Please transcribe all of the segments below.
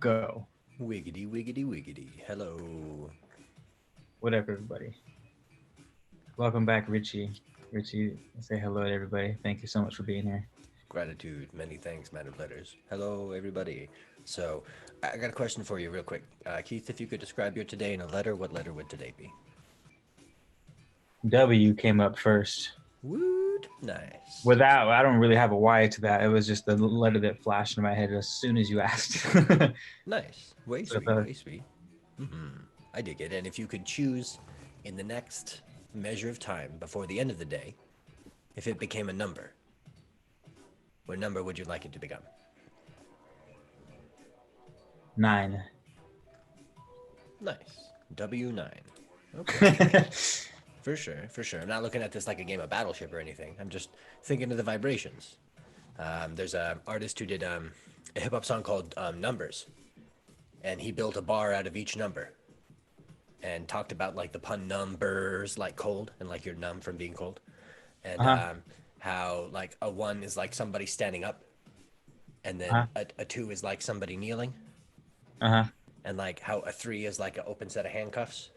Go. Wiggity, wiggity, wiggity. Hello. What up, everybody? Welcome back, Richie. Richie, say hello to everybody. Thank you so much for being here. Gratitude. Many thanks, man of letters. Hello, everybody. So, I got a question for you, real quick. Keith, if you could describe your today in a letter, what letter would today be? W came up first. Woot. Nice. Without, I don't really have a why to that. It was just the letter that flashed in my head as soon as you asked. Nice. Way So sweet, way sweet. I dig it. And if you could choose in the next measure of time before the end of the day, if it became a number, what number would you like it to become? 9. Nice. W9. Okay. For sure, for sure. I'm not looking at this like a game of Battleship or anything. I'm just thinking of the vibrations. There's an artist who did a hip hop song called Numbers, and he built a bar out of each number, and talked about like the pun numbers, like cold, and like you're numb from being cold, and Uh-huh. how like a one is like somebody standing up, and then Uh-huh. a two is like somebody kneeling, Uh-huh. and like how a three is like an open set of handcuffs.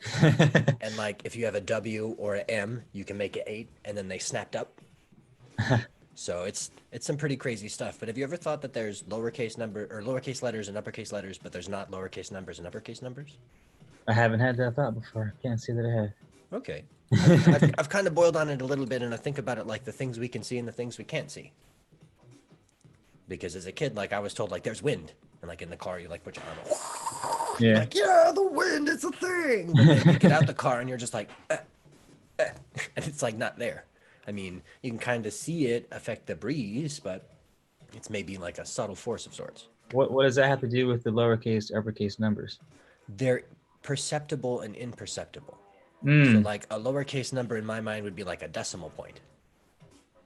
Uh-huh. And like if you have a W or an M, you can make it eight, and then they snapped up. So it's some pretty crazy stuff. But have you ever thought that there's lowercase number or lowercase letters and uppercase letters, but there's not lowercase numbers and uppercase numbers? I haven't had that thought before. Can't say that Okay. I have. I've kind of boiled on it a little bit, and I think about it like the things we can see and the things we can't see. Because as a kid, like I was told, like there's wind, and like in the car, you like put your arm up. Yeah. Like yeah, the wind, it's a thing. But then you get out the car and you're just like, and it's like not there. I mean, you can kind of see it affect the breeze, but it's maybe like a subtle force of sorts. What does that have to do with the lowercase, uppercase numbers? They're perceptible and imperceptible. So Mm. like a lowercase number in my mind would be like a decimal point.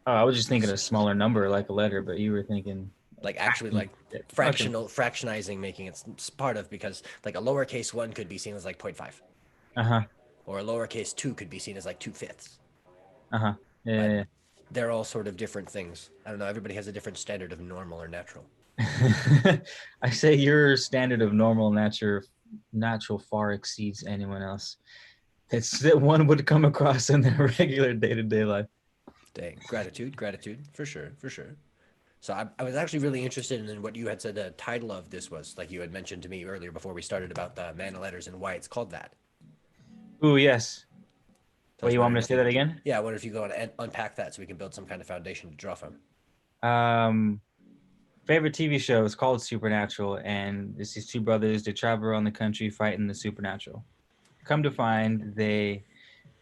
Oh, I was just thinking a smaller number like a letter, but you were thinking Like actually like okay. fractionizing, making it part of, because like a lowercase one could be seen as like 0.5, Uh-huh. or a lowercase two could be seen as like 2/5. Uh-huh. But Yeah. they're all sort of different things. I don't know. Everybody has a different standard of normal or natural. I say your standard of normal natural far exceeds anyone else. It's that one would come across in their regular day-to-day life. Dang, gratitude, gratitude, for sure, for sure. So I was actually really interested in what you had said the title of this was. Like you had mentioned to me earlier before we started about the man of letters and why it's called that. Ooh, yes. So I Well, was you want me wondering to if say you, that again? yeah, I wonder if you go and unpack that so we can build some kind of foundation to draw from. Um, Favorite TV show is called Supernatural, and it's these two brothers. They travel around the country fighting the supernatural. Come to find, they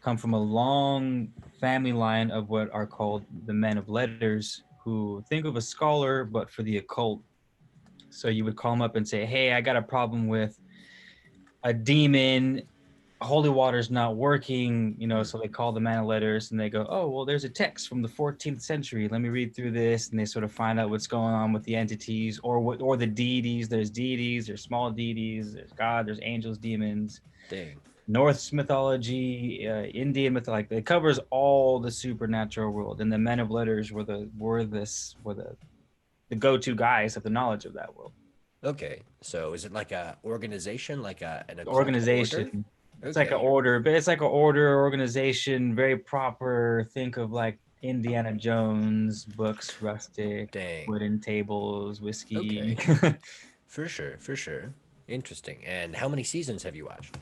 come from a long family line of what are called the men of letters, who think of a scholar but for the occult. So you would call them up and say, "Hey, I got a problem with a demon. Holy water's not working." So they call the man of letters and they go, "Oh, well, there's a text from the 14th century. Let me read through this." And they sort of find out what's going on with the entities or the deities. There's deities, there's small deities, there's God, there's angels, demons, Dang. Norse mythology, Indian mythology. Like, it covers all the supernatural world. And the men of letters were the go-to guys of the knowledge of that world. Okay, so is it like a organization, like an occult order? Organization. It's like an Okay, order, but it's like an order organization, very proper. Think of like Indiana Jones books, rustic, dang. wooden tables, whiskey. Okay, for sure, for sure. Interesting. And how many seasons have you watched?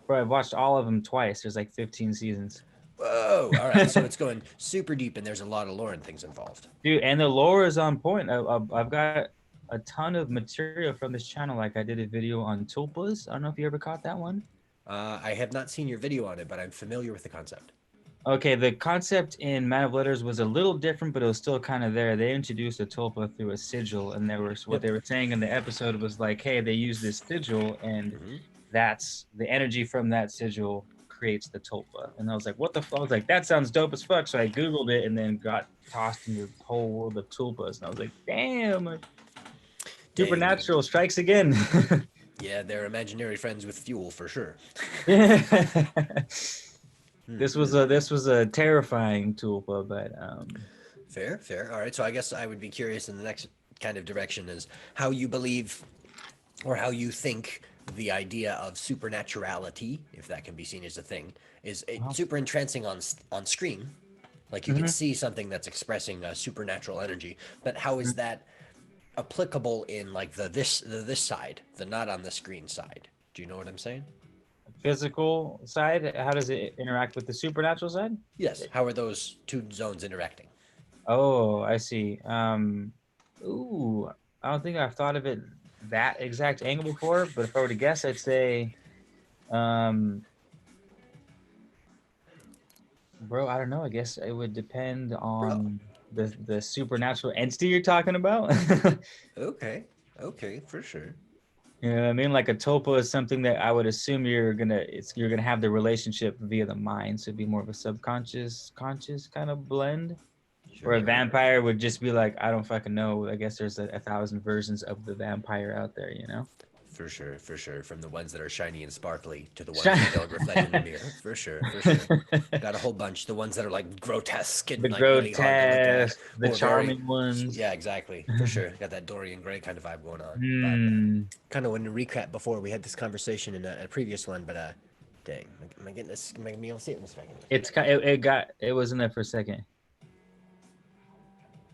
Bro, I've watched all of them twice. There's like 15 seasons. Whoa! All right, so it's going super deep, and there's a lot of lore and things involved. Dude, and the lore is on point. I've got a ton of material from this channel. Like, I did a video on tulpas. I don't know if you ever caught that one. I have not seen your video on it, but I'm familiar with the concept. Okay, the concept in Man of Letters was a little different, but it was still kind of there. They introduced a tulpa through a sigil, and what Yep. they were saying in the episode was like, hey, they use this sigil, and Hmm. that's the energy from that sigil creates the tulpa. And I was like, what the fuck? I was like, that sounds dope as fuck. So I Googled it and then got tossed into the whole world of tulpas. And I was like, damn, Dang. supernatural strikes again. Yeah, they're imaginary friends with fuel for sure. Yeah. This was Hmm. a terrifying tulpa, but Fair, fair. All right, so I guess I would be curious in the next kind of direction is how you believe or how you think the idea of supernaturality, if that can be seen as a thing, is Uh-huh. super entrancing on screen. Like you can Hmm. see something that's expressing a supernatural energy, but how is that applicable in like the this side, the not on the screen side? Do you know what I'm saying? Physical side, how does it interact with the supernatural side? Yes. How are those two zones interacting? Oh, I see. Ooh, I don't think I've thought of it that exact angle before, but if I were to guess, I'd say, um, bro, I don't know. I guess it would depend Bro. on the supernatural entity you're talking about. Okay. Okay, for sure. You know what I mean? Like a topo is something that I would assume you're gonna have the relationship via the mind, so it'd be more of a subconscious conscious kind of blend. Or a Sure. vampire would just be like, I don't fucking know. I guess there's a thousand versions of the vampire out there, you know? For sure, for sure. From the ones that are shiny and sparkly to the ones Shine- that don't reflect in the mirror. For sure, for sure. Got a whole bunch. The ones that are like grotesque the and like really hard to look at, grotesque, the or very, charming ones. yeah, exactly, for sure. Got that Dorian Gray kind of vibe going on. But Hmm. kind of wanted to recap before we had this conversation in a previous one. But dang, am I getting this? Am I gonna be able to see it in a second? It was in there for a second.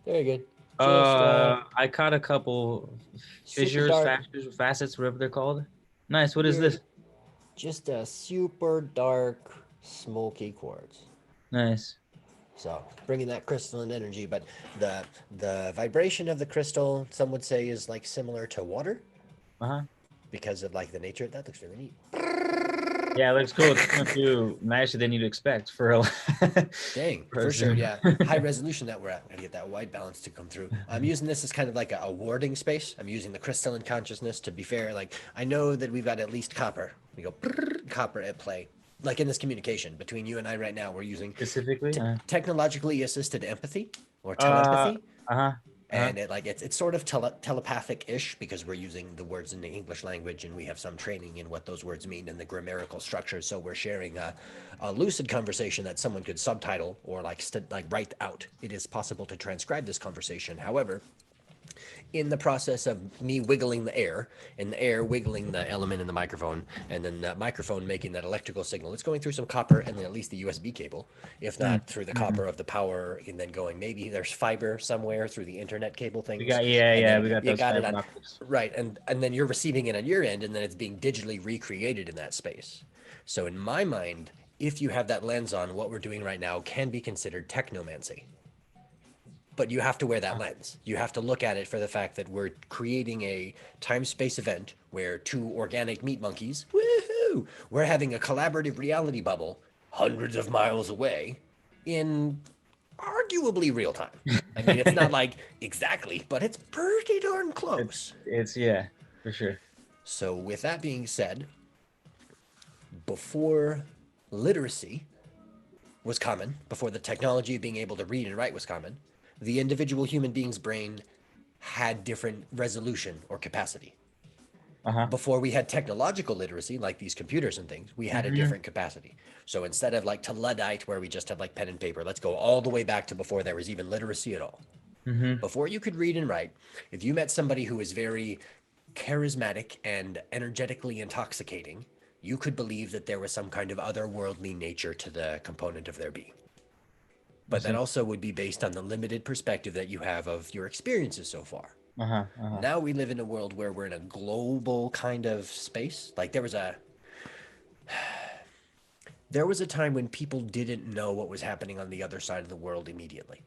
Very good. Just I caught a couple super fissures, dark. facets, whatever they're called. Nice. What is You're this? just a super dark, smoky quartz. Nice. So bringing that crystalline energy, but the the vibration of the crystal, some would say, is like similar to water Uh-huh. because of like the nature. That looks really neat. Yeah, it looks cool. It's coming through nicer than you'd expect for a Dang, for a for sure, zoom. yeah. High resolution that we're at. Gotta get that white balance to come through. I'm using this as kind of like a warding space. I'm using the crystalline consciousness to be fair. Like I know that we've got at least copper. We go copper at play. Like in this communication between you and I right now, we're using Specifically. technologically assisted empathy or Uh, telepathy. uh-huh. Uh-huh. And it's sort of telepathic-ish because we're using the words in the English language and we have some training in what those words mean and the grammatical structure. So we're sharing a lucid conversation that someone could subtitle or like write out. It is possible to transcribe this conversation. However, in the process of me wiggling the air and the air wiggling the element in the microphone and then that microphone making that electrical signal, it's going through some copper and then at least the USB cable, if Mm, not through the mhm. copper of the power and then going maybe there's fiber somewhere through the internet cable We things got yeah, and yeah, then we got you those got it fiber on optics. right and then you're receiving it on your end and then it's being digitally recreated in that space. So in my mind, if you have that lens on, what we're doing right now can be considered technomancy, but you have to wear that lens. You have to look at it for the fact that we're creating a time space event where two organic meat monkeys, woohoo, we're having a collaborative reality bubble hundreds of miles away in arguably real time. I mean, it's not like exactly, but it's pretty darn close. It's yeah, for sure. So, with that being said, before literacy was common, before the technology of being able to read and write was common, the individual human being's brain had different resolution or capacity. Uh-huh. Before we had technological literacy, like these computers and things, we had a Hmm. different capacity. So instead of like to Luddite, where we just had like pen and paper, let's go all the way back to before there was even literacy at all. Hmm. Before you could read and write, if you met somebody who was very charismatic and energetically intoxicating, you could believe that there was some kind of otherworldly nature to the component of their being. I But that see. also would be based on the limited perspective that you have of your experiences so far. Uh-huh. Uh-huh. Now we live in a world where we're in a global kind of space. Like there was a time when people didn't know what was happening on the other side of the world immediately.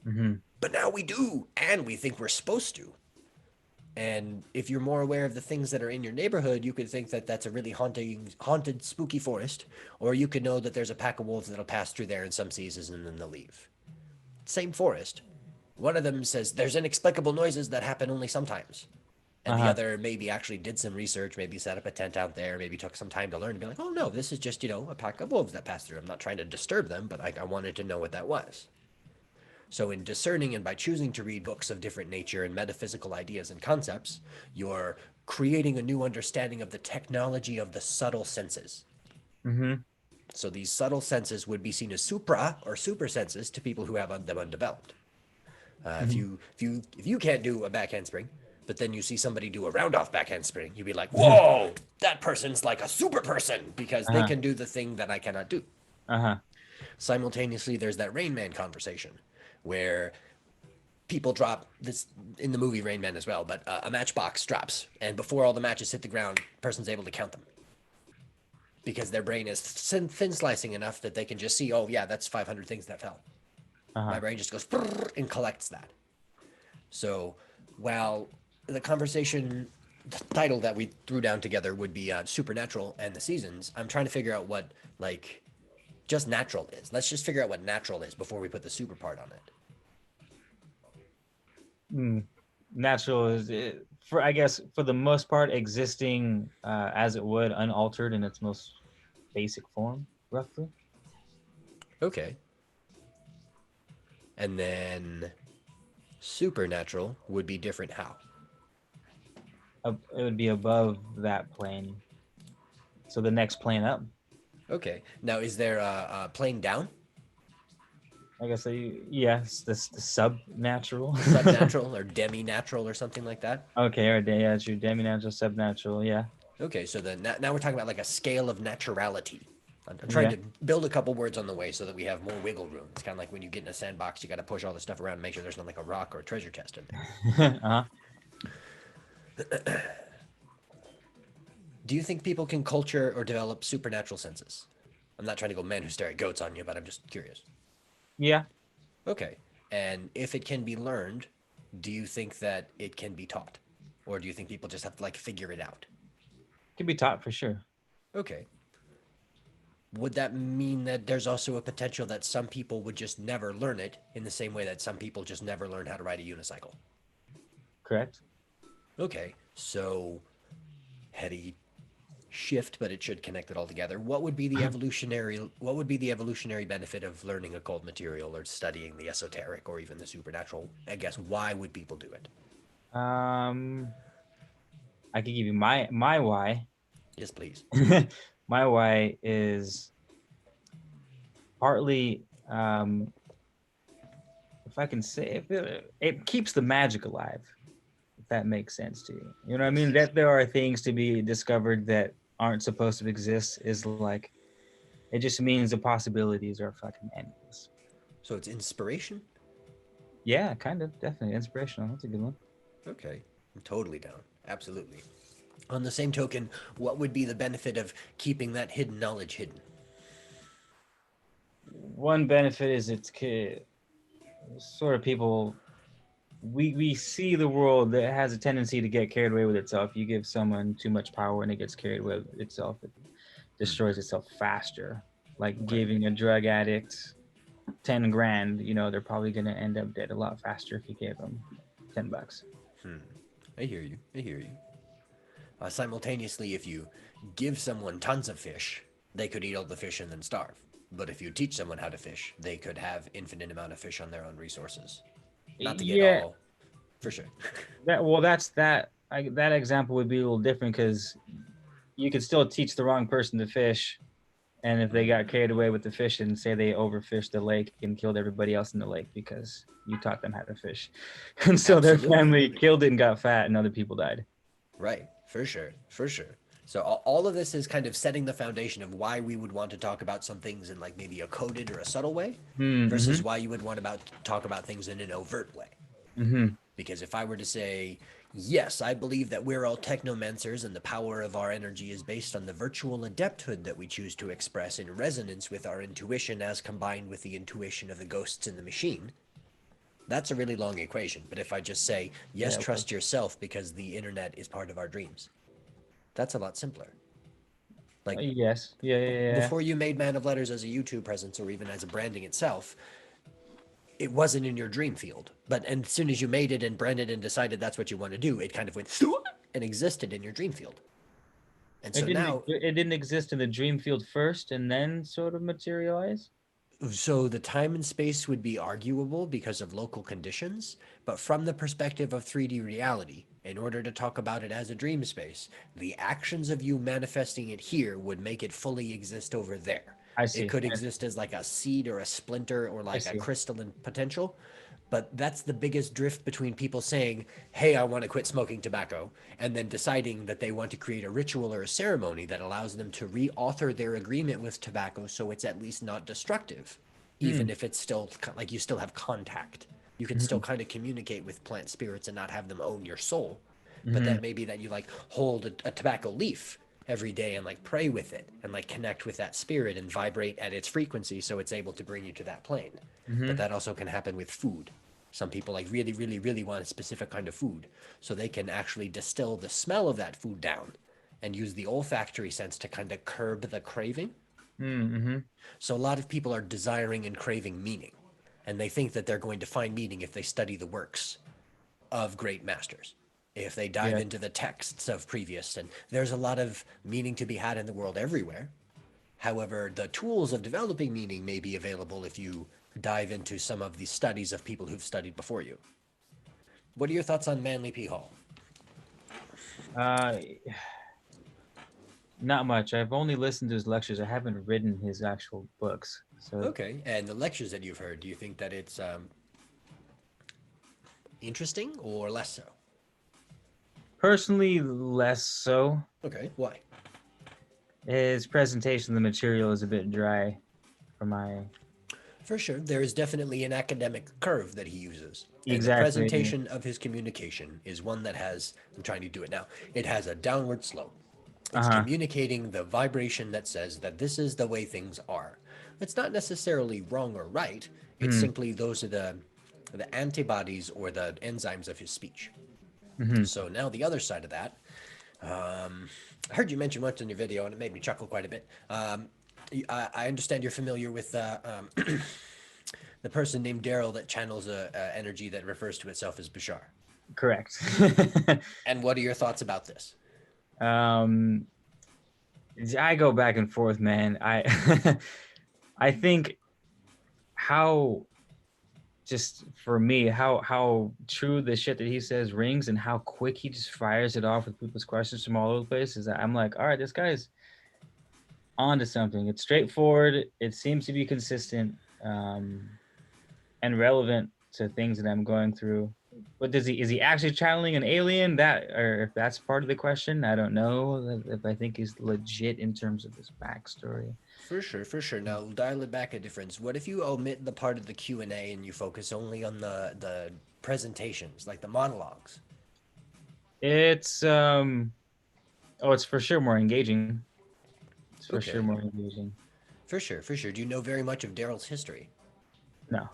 Hmm. But now we do, and we think we're supposed to. And if you're more aware of the things that are in your neighborhood, you could think that that's a really haunted, spooky forest, or you could know that there's a pack of wolves that'll pass through there in some seasons and then they'll leave. Same forest. One of them says there's inexplicable noises that happen only sometimes. And the Uh-huh. other maybe actually did some research, maybe set up a tent out there, maybe took some time to learn and be like, oh no, this is just, a pack of wolves that passed through. I'm not trying to disturb them, but I wanted to know what that was. So, in discerning and by choosing to read books of different nature and metaphysical ideas and concepts, you're creating a new understanding of the technology of the subtle senses. Hmm. So, these subtle senses would be seen as supra or super senses to people who have them undeveloped. If Hmm. you can't do a backhand spring, but then you see somebody do a round off backhand spring, you'd be like, whoa, that person's like a super person because they Uh-huh. can do the thing that I cannot do. Uh-huh. Simultaneously, there's that Rain Man conversation where people drop this in the movie Rain Man as well, but a matchbox drops, and before all the matches hit the ground, person's able to count them because their brain is thin slicing enough that they can just see, oh yeah, that's 500 things that fell. My Uh-huh. brain just goes and collects that. So while the conversation title that we threw down together would be Supernatural and the seasons, I'm trying to figure out what like just natural is. Let's just figure out what natural is before we put the super part on it. Mm. Natural is for, I guess, for the most part, existing as it would, unaltered in its most basic form, roughly. Okay. And then supernatural would be different how? It would be above that plane. So the next plane up. Okay. Now, is there a plane down? I guess yes, the subnatural. Subnatural or demi-natural or something like that? Okay, or yeah, true. Demi-natural, subnatural, yeah. Okay, so then now we're talking about like a scale of naturality. I'm trying Yeah. to build a couple words on the way so that we have more wiggle room. It's kind of like when you get in a sandbox, you got to push all the stuff around and make sure there's not like a rock or a treasure chest in there. Uh-huh. Do you think people can culture or develop supernatural senses? I'm not trying to go man who stare at goats on you, but I'm just curious. Yeah, Okay. And if it can be learned, do you think that it can be taught? Or do you think people just have to like figure it out? can be taught for sure. Okay. Would that mean that there's also a potential that some people would just never learn it in the same way that some people just never learn how to ride a unicycle? Correct. Okay. So heady shift, but it should connect it all together. What would be the evolutionary benefit of learning occult material or studying the esoteric or even the supernatural? I guess why would people do it? Um, I can give you my why. Yes, please. My why is partly, if I can say, if it keeps the magic alive, if that makes sense to you. You know what I mean? Yes. That there are things to be discovered that aren't supposed to exist is like, it just means the possibilities are fucking endless. So it's inspiration? Yeah, kind of, definitely inspirational. That's a good one. Okay. I'm totally down. Absolutely. On the same token, what would be the benefit of keeping that hidden knowledge hidden? One benefit is sort of people, we see the world that has a tendency to get carried away with itself. You give someone too much power and it gets carried away with itself. It destroys itself faster. Like Right. giving a drug addict 10 grand, they're probably going to end up dead a lot faster if you gave them $10. I hear you. I hear you. Simultaneously, if you give someone tons of fish, they could eat all the fish and then starve. But if you teach someone how to fish, they could have infinite amount of fish on their own resources. Not to get Yeah, all, for sure. that example would be a little different because you could still teach the wrong person to fish, and if they got carried away with the fish and say they overfished the lake and killed everybody else in the lake because you taught them how to fish, and so their Absolutely. family killed it and got fat and other people died. Right. For sure. For sure. So all of this is kind of setting the foundation of why we would want to talk about some things in like maybe a coded or a subtle way versus Mm-hmm. why you would want to talk about things in an overt way. Mm-hmm. Because if I were to say, yes, I believe that we're all technomancers and the power of our energy is based on the virtual adepthood that we choose to express in resonance with our intuition as combined with the intuition of the ghosts in the machine, that's a really long equation. But if I just say, yes, Yeah. trust yourself because the internet is part of our dreams, that's a lot simpler. Like Yes. Yeah. Yeah. Yeah. before you made Man of Letters as a YouTube presence or even as a branding itself, it wasn't in your dream field. But and as soon as you made it and branded and decided that's what you want to do, it kind of went and existed in your dream field. And It so didn't. now, It didn't exist in the dream field first, and then sort of materialize. so the time and space would be arguable because of local conditions, but from the perspective of 3D reality, in order to talk about it as a dream space, the actions of you manifesting it here would make it fully exist over there. I It see. could exist as like a seed or a splinter or I like a see. crystalline potential, But that's the biggest drift between people saying, hey, I want to quit smoking tobacco, and then deciding that they want to create a ritual or a ceremony that allows them to reauthor their agreement with tobacco so it's at least not destructive, even Mm. if it's still like you still have contact. You can still Hmm. kind of communicate with plant spirits and not have them own your soul. But Hmm. that may be that you like hold a tobacco leaf every day and like pray with it and like connect with that spirit and vibrate at its frequency so it's able to bring you to that plane. But Hmm. that also can happen with food. Some people like really, really, really want a specific kind of food, so they can actually distill the smell of that food down and use the olfactory sense to kind of curb the craving. Hmm. So a lot of people are desiring and craving meaning, and they think that they're going to find meaning if they study the works of great masters, if they dive Yeah. into the texts of previous. And there's a lot of meaning to be had in the world everywhere. However, the tools of developing meaning may be available if you dive into some of the studies of people who've studied before you. What are your thoughts on Manley P Hall? Uh, Not much. I've only listened to his lectures. I haven't written his actual books. So Okay, and the lectures that you've heard, do you think that it's interesting or less so? personally, less so. Okay, why? His presentation of the material is a bit dry for my For sure, there is definitely an academic curve that he uses. And the exactly. presentation of his communication is one that has, I'm trying to do it now, it has a downward slope. It's Uh-huh. communicating the vibration that says that this is the way things are. It's not necessarily wrong or right, it's Hmm. simply those are the antibodies or the enzymes of his speech. Hmm. So now the other side of that, I heard you mention once in your video, and it made me chuckle quite a bit. I understand you're familiar with the person named Daryl that channels a energy that refers to itself as Bashar. Correct. And what are your thoughts about this? um, I go back and forth, man. I think how just for me how true the shit that he says rings and how quick he just fires it off with people's questions from all over the place is that I'm like, all right, this guy's onto something. It's straightforward. It seems to be consistent and relevant to things that I'm going through. But does he is he actually channeling an alien? That or if that's part of the question, I don't know. If I think he's legit in terms of his backstory. For sure, for sure. Now dial it back a difference. What if you omit the part of the Q&A and you focus only on the presentations, like the monologues? It's oh, it's for sure more engaging. It's for sure Okay, more engaging. for sure, for sure. Do you know very much of Daryl's history? No.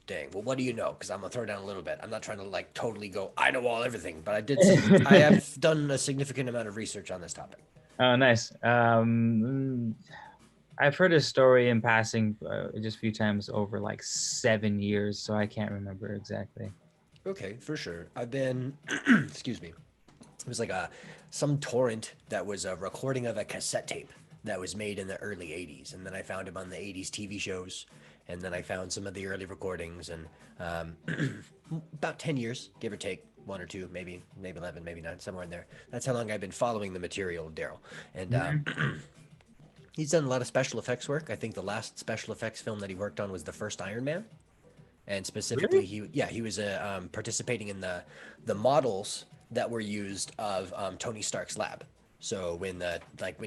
Dang. Well, what do you know? Because I'm gonna throw down a little bit. I'm not trying to like totally go. I know all everything, but I have done a significant amount of research on this topic. Oh, nice. I've heard his story in passing just a few times over like 7 years, so I can't remember exactly. Okay, for sure. I've been, excuse me. It was like some torrent that was a recording of a cassette tape that was made in the early 80s. And then I found him on the 80s TV shows. And then I found some of the early recordings. And about 10 years, give or take, one or two, maybe 11, maybe nine, somewhere in there. That's how long I've been following the material of Daryl. And Hmm. he's done a lot of special effects work. I think the last special effects film that he worked on was the first Iron Man. And specifically Really? he was participating in the models that were used of Tony Stark's lab. So when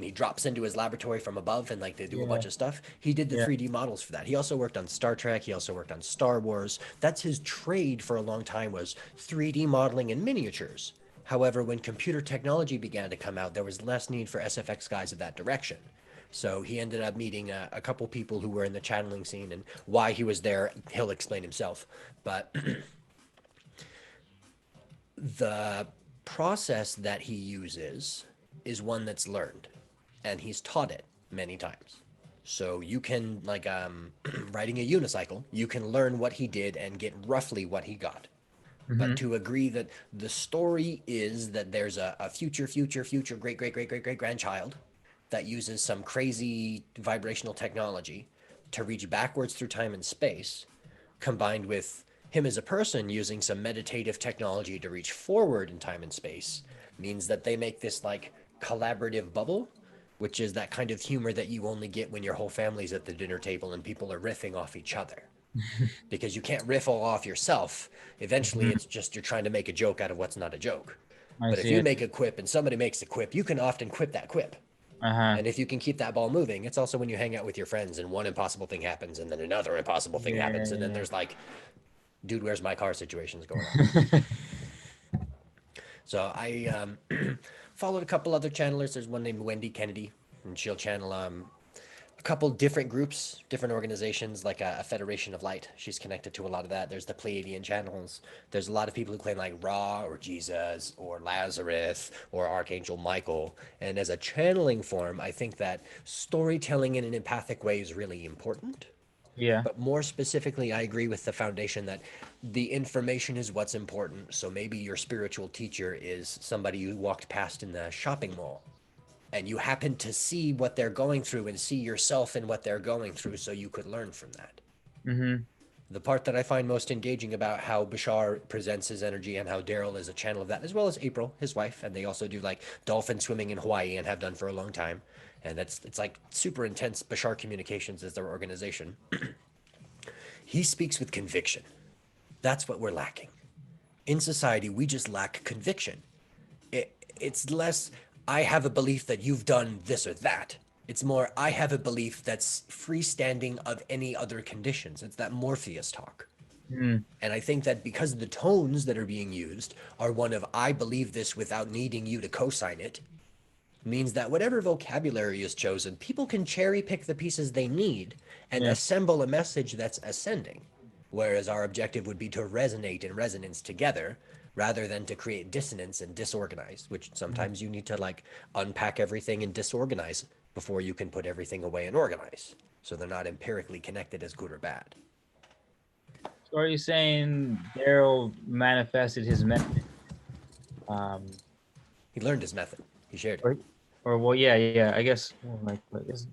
he drops into his laboratory from above and like they do a Yeah. bunch of stuff, he did the Yeah. 3D models for that. He also worked on Star Trek. He also worked on Star Wars. That's his trade for a long time, was 3D modeling and miniatures. However, when computer technology began to come out, there was less need for SFX guys of that direction. So he ended up meeting a couple people who were in the channeling scene, and why he was there, he'll explain himself. But the process that he uses is one that's learned, and he's taught it many times. So you can, like, riding a unicycle, you can learn what he did and get roughly what he got. But Hmm. to agree that the story is that there's a future great grandchild that uses some crazy vibrational technology to reach backwards through time and space, combined with him as a person using some meditative technology to reach forward in time and space, means that they make this like collaborative bubble, which is that kind of humor that you only get when your whole family's at the dinner table and people are riffing off each other. because you can't riff all off yourself. Eventually, Mhm. it's just you're trying to make a joke out of what's not a joke. I But if see you it. make a quip and somebody makes a quip, you can often quip that quip. Uh-huh. And if you can keep that ball moving, it's also when you hang out with your friends and one impossible thing happens and then another impossible thing happens. And then Yeah. there's like, dude, where's my car situations going on. So I followed a couple other channelers. There's one named Wendy Kennedy, and she'll channel a couple different groups, different organizations, like a Federation of Light. She's connected to a lot of that. There's the Pleiadian channels. There's a lot of people who claim like Ra or Jesus or Lazarus or Archangel Michael. And as a channeling form, I think that storytelling in an empathic way is really important. Yeah. But more specifically, I agree with the foundation that the information is what's important. So maybe your spiritual teacher is somebody you walked past in the shopping mall and you happen to see what they're going through and see yourself in what they're going through so you could learn from that. Mm-hmm. The part that I find most engaging about how Bashar presents his energy and how Daryl is a channel of that, as well as April, his wife, and they also do like dolphin swimming in Hawaii and have done for a long time. And it's like super intense. Bashar Communications is their organization. He speaks with conviction. That's what we're lacking. In society, we just lack conviction. It's less, I have a belief that you've done this or that. It's more, I have a belief that's freestanding of any other conditions. It's that Morpheus talk. Mm. And I think that because the tones that are being used are one of, I believe this without needing you to co sign it, means that whatever vocabulary is chosen, people can cherry pick the pieces they need and Yeah. assemble a message that's ascending. Whereas our objective would be to resonate in resonance together rather than to create dissonance and disorganize, which sometimes you need to like unpack everything and disorganize before you can put everything away and organize. So they're not empirically connected as good or bad. So are you saying Daryl manifested his method? Um, He learned his method. He shared it. or, or well, yeah, yeah. I guess well, like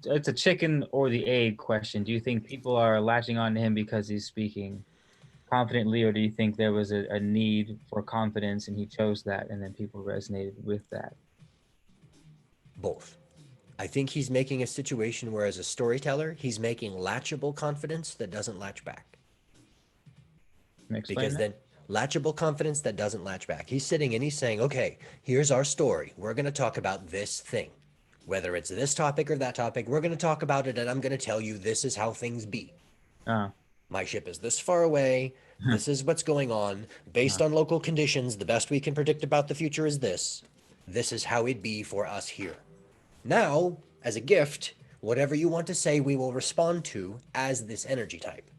it's a chicken or the egg question. Do you think people are latching on to him because he's speaking confidently, or do you think there was a need for confidence and he chose that, and then people resonated with that? Both. I think he's making a situation where, as a storyteller, he's making latchable confidence that doesn't latch back. Can you explain Because that? then, latchable confidence that doesn't latch back. He's sitting and he's saying, okay, here's our story. We're going to talk about this thing. Whether it's this topic or that topic, we're going to talk about it, and I'm going to tell you this is how things be. Uh, My ship is this far away. This is what's going on. Based on local conditions, the best we can predict about the future is this. This is how it be for us here. Now, as a gift, whatever you want to say, we will respond to as this energy type.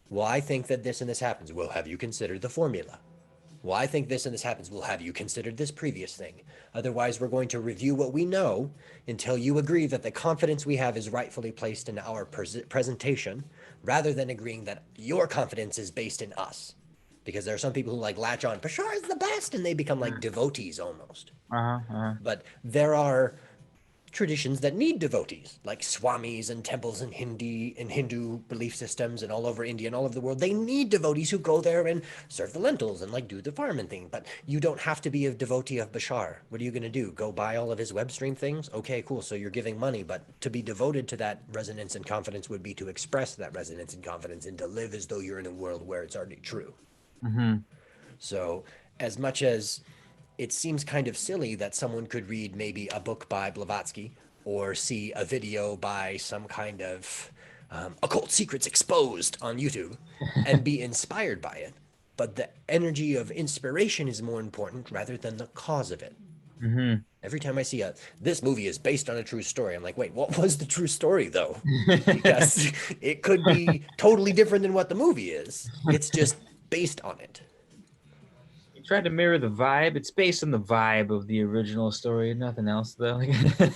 Well, I think that this and this happens. Well, have you considered the formula? Well, I think this and this happens. Well, have you considered this previous thing? Otherwise, we're going to review what we know until you agree that the confidence we have is rightfully placed in our presentation, rather than agreeing that your confidence is based in us. Because there are some people who like latch on, Bashar is the best, and they become like devotees almost. uh-huh, uh-huh. But there are traditions that need devotees, like swamis and temples in Hindu belief systems and all over India and all over the world. They need devotees who go there and serve the lentils and like do the farming thing. But you don't have to be a devotee of Bashar. What are you going to do? Go buy all of his web stream things? Okay, cool. So you're giving money, but to be devoted to that resonance and confidence would be to express that resonance and confidence and to live as though you're in a world where it's already true. Mm-hmm. So, as much as it seems kind of silly that someone could read maybe a book by Blavatsky or see a video by some kind of occult secrets exposed on YouTube and be inspired by it, but the energy of inspiration is more important rather than the cause of it. Mm-hmm. Every time I see this movie is based on a true story, I'm like, wait, what was the true story though? Because it could be totally different than what the movie is. It's just based on it. You tried to mirror the vibe. It's based on the vibe of the original story, nothing else though.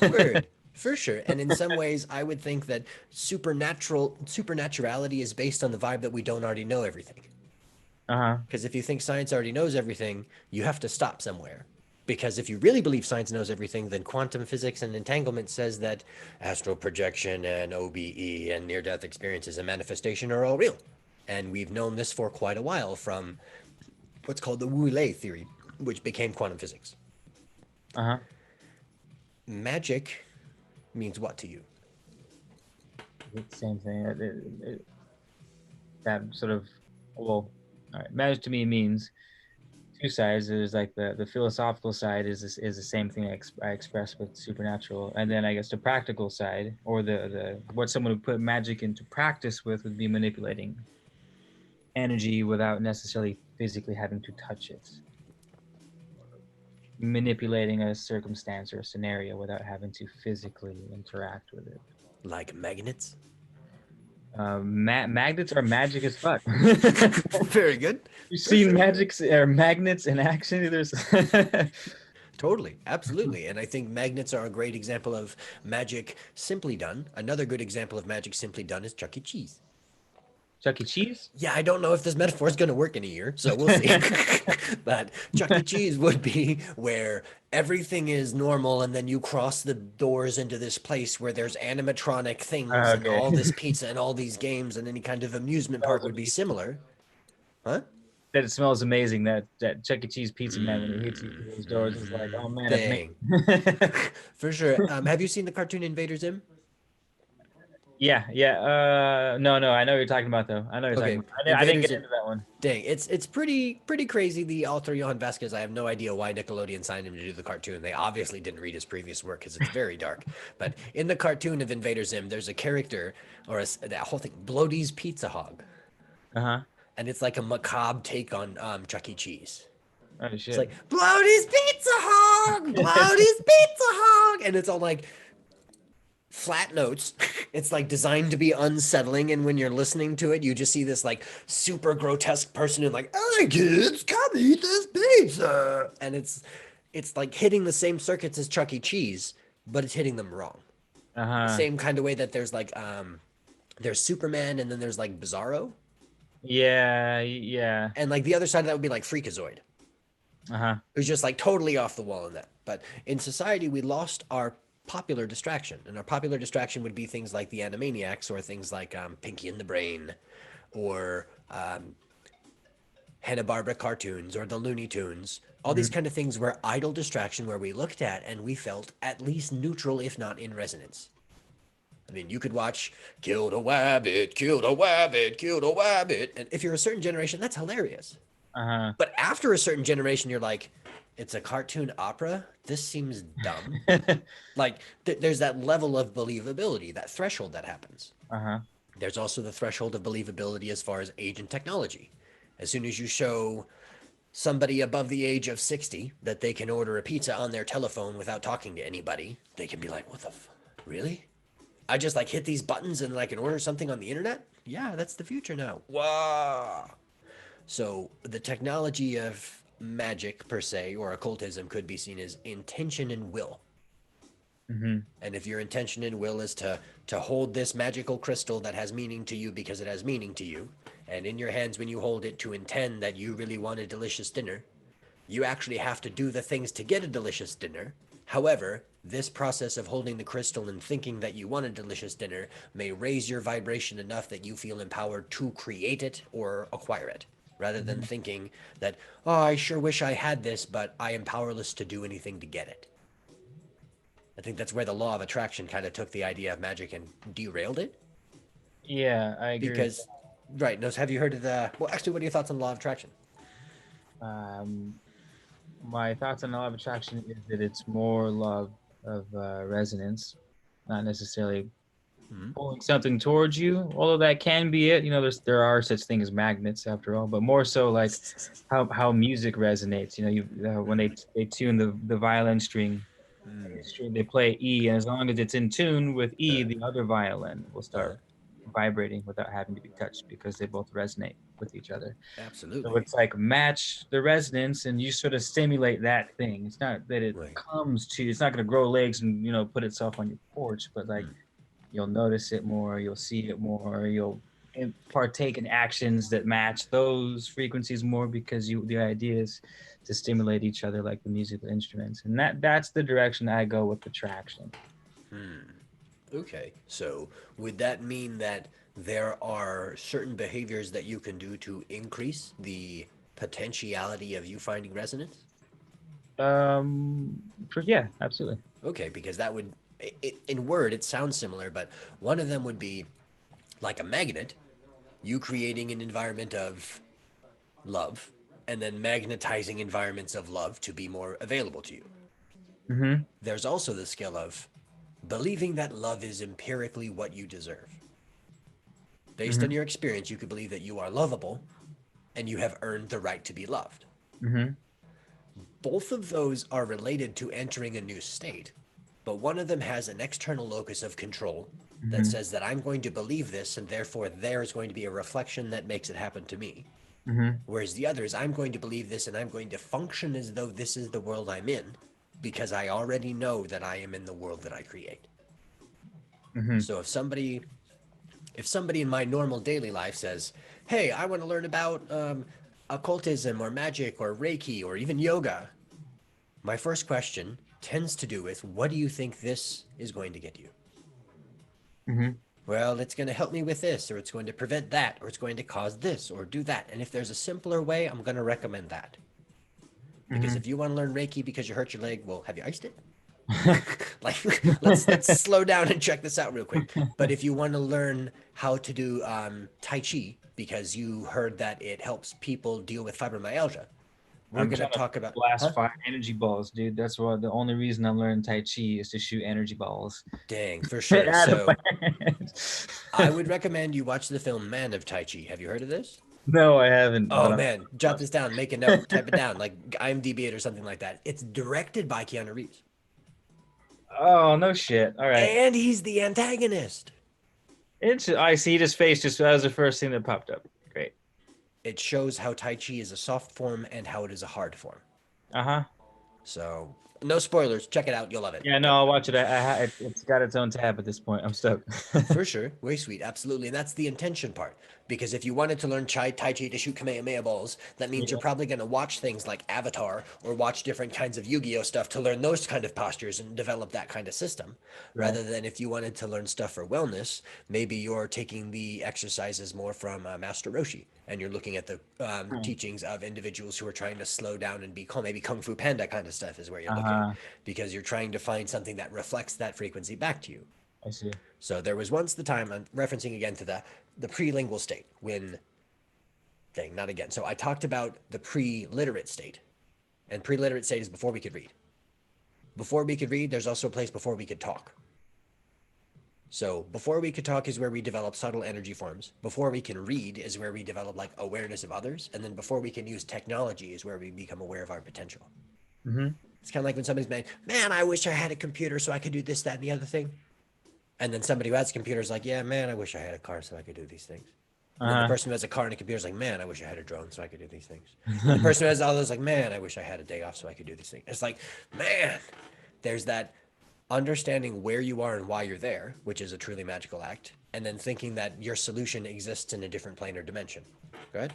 Word. For sure. And in some ways, I would think that supernaturality is based on the vibe that we don't already know everything. Uh-huh. Because if you think science already knows everything, you have to stop somewhere. Because if you really believe science knows everything, then quantum physics and entanglement says that astral projection and OBE and near death experiences and manifestation are all real. And we've known this for quite a while from what's called the Wu-Lei theory, which became quantum physics. Uh-huh. Magic means what to you? It's the same thing. that sort of, well, all right, magic to me means two sides. There's like the philosophical side is the same thing I express with supernatural, and then I guess the practical side, or the what someone would put magic into practice with, would be manipulating energy without necessarily physically having to touch it, manipulating a circumstance or a scenario without having to physically interact with it. Like magnets. Magnets are magic as fuck. Very good. You've For seen sure. magics or magnets in action. There's Totally, absolutely. And I think magnets are a great example of magic simply done. Another good example of magic simply done is Chuck E. Cheese. Chuck E. Cheese. Yeah, I don't know if this metaphor is going to work in a year, so we'll see. But Chuck E. Cheese would be where everything is normal, and then you cross the doors into this place where there's animatronic things and Okay. all this pizza and all these games, and any kind of amusement park Smells would be amazing. similar. Huh? That it smells amazing. That Chuck E. Cheese pizza man when he hits you through those doors is like, oh man, that's Dang. amazing. For sure. Have you seen the cartoon Invader Zim? Yeah, yeah. No, no. I know what you're talking about though. I know what you're talking Okay, about. I didn't Invader get Zim. into that one. Dang, it's pretty crazy. The author Johan Vasquez, I have no idea why Nickelodeon signed him to do the cartoon. They obviously didn't read his previous work because it's very dark. But in the cartoon of Invader Zim, there's a character or that whole thing, Bloaty's Pizza Hog, Uh huh. and it's like a macabre take on Chuck E. Cheese. Oh It's shit. like Bloaty's Pizza Hog, Bloaty's Pizza Hog, and it's all like flat notes. It's like designed to be unsettling, and when you're listening to it, you just see this like super grotesque person and like, "Hey kids, come eat this pizza," and it's like hitting the same circuits as Chuck E. Cheese, but it's hitting them wrong. Uh The huh. same kind of way that there's Superman and then there's like Bizarro, Yeah, yeah. and like the other side of that would be like Freakazoid, Uh huh. who's just like totally off the wall in that. But in society, we lost our popular distraction, and our popular distraction would be things like the Animaniacs or things like Pinky and the Brain, or Hanna-Barbera cartoons or the Looney Tunes. All these kind of things were idle distraction where we looked at and we felt at least neutral, if not in resonance. I mean, you could watch Killed a Wabbit, Killed a Wabbit, Killed a Wabbit, and if you're a certain generation, that's hilarious. Uh huh. But after a certain generation, you're like, it's a cartoon opera. This seems dumb. Like, there's that level of believability, that threshold that happens. Uh huh. There's also the threshold of believability as far as age and technology. As soon as you show somebody above the age of 60 that they can order a pizza on their telephone without talking to anybody, they can be like, what the really? I just like hit these buttons and I can order something on the internet? Yeah, that's the future now. Wow. So the technology of magic per se or occultism could be seen as intention and will. Mm-hmm. And if your intention and will is to hold this magical crystal that has meaning to you because it has meaning to you, and in your hands when you hold it to intend that you really want a delicious dinner, you actually have to do the things to get a delicious dinner. However, this process of holding the crystal and thinking that you want a delicious dinner may raise your vibration enough that you feel empowered to create it or acquire it, rather than thinking that, oh, I sure wish I had this, but I am powerless to do anything to get it. I think that's where the law of attraction kind of took the idea of magic and derailed it. Yeah, I agree with Because, right, no, have you heard of the, well, actually, what are your thoughts on the law of attraction? that. My thoughts on the law of attraction is that it's more law of resonance, not necessarily pulling something towards you. Although that can be it. You know, there are such things as magnets after all, but more so like how music resonates. You know, when they tune the violin string, they play E, and as long as it's in tune with E, the other violin will start vibrating without having to be touched because they both resonate with each other. So Absolutely. it's like match the resonance and you sort of stimulate that thing. It's not that it Right. comes to, it's not going to grow legs and, you know, put itself on your porch, but like you'll notice it more, you'll see it more, you'll partake in actions that match those frequencies more because the idea is to stimulate each other like the musical instruments. And that's the direction I go with attraction. Okay. So would that mean that there are certain behaviors that you can do to increase the potentiality of you finding resonance? Um, yeah, absolutely. Okay, because that would, in word, it sounds similar, but one of them would be like a magnet, you creating an environment of love, and then magnetizing environments of love to be more available to you. Mm-hmm. There's also the skill of believing that love is empirically what you deserve. Based on Mm-hmm. your experience, you could believe that you are lovable and you have earned the right to be loved. Mm-hmm. Both of those are related to entering a new state, but one of them has an external locus of control that Mm-hmm. says that I'm going to believe this, and therefore there is going to be a reflection that makes it happen to me. Mm-hmm. Whereas the other is I'm going to believe this and I'm going to function as though this is the world I'm in because I already know that I am in the world that I create. Mm-hmm. So if somebody in my normal daily life says, "Hey, I want to learn about occultism or magic or Reiki or even yoga," my first question tends to do with, "What do you think this is going to get you?" Mm-hmm. Well, it's going to help me with this, or it's going to prevent that, or it's going to cause this, or do that. And if there's a simpler way, I'm going to recommend that. Because Mm-hmm. if you want to learn Reiki because you hurt your leg, well, have you iced it? Like, let's slow down and check this out real quick. But if you want to learn how to do Tai Chi because you heard that it helps people deal with fibromyalgia, we're I'm gonna trying to talk about, huh? blast fire energy balls, dude. That's what the only reason I'm learning Tai Chi is to shoot energy balls. Dang, for sure. Out of my So hands. I would recommend you watch the film Man of Tai Chi. Have you heard of this? No, I haven't, but Oh I'm man, jot this down, make a note, type it down, like IMDb it or something like that. It's directed by Keanu Reeves, oh no shit. All right. and he's the antagonist. I see his face just that was the first thing that popped up. Great. It shows how Tai Chi is a soft form and how it is a hard form. Uh-huh. So, no spoilers. Check it out. You'll love it. Yeah, no, But I'll watch it. It's got its own tab at this point. I'm stoked. for sure, way sweet, absolutely. And that's the intention part. Because if you wanted to learn Tai Chi to shoot Kamehameha balls, that means you're Yeah, probably going to watch things like Avatar or watch different kinds of Yu-Gi-Oh stuff to learn those kind of postures and develop that kind of system. right. Rather than if you wanted to learn stuff for wellness, maybe you're taking the exercises more from Master Roshi and you're looking at the Hmm. teachings of individuals who are trying to slow down and be calm. Maybe Kung Fu Panda kind of stuff is where you're looking Uh-huh. because you're trying to find something that reflects that frequency back to you. I see. So there was once the time, I'm referencing again to the pre-lingual state when, dang, not again. So I talked about the pre-literate state, and pre-literate state is before we could read. Before we could read, there's also a place before we could talk. So before we could talk is where we develop subtle energy forms. Before we can read is where we develop like awareness of others, and then before we can use technology is where we become aware of our potential. Mm-hmm. It's kind of like when somebody's like, "Man, I wish I had a computer so I could do this, that, and the other thing." And then somebody who has a computer is like, "Yeah, man, I wish I had a car so I could do these things." And then the Uh-huh. person who has a car and a computer is like, "Man, I wish I had a drone so I could do these things." And the person who has all those like, "Man, I wish I had a day off so I could do these things." It's like, man, there's that understanding where you are and why you're there, which is a truly magical act, and then thinking that your solution exists in a different plane or dimension. Go ahead.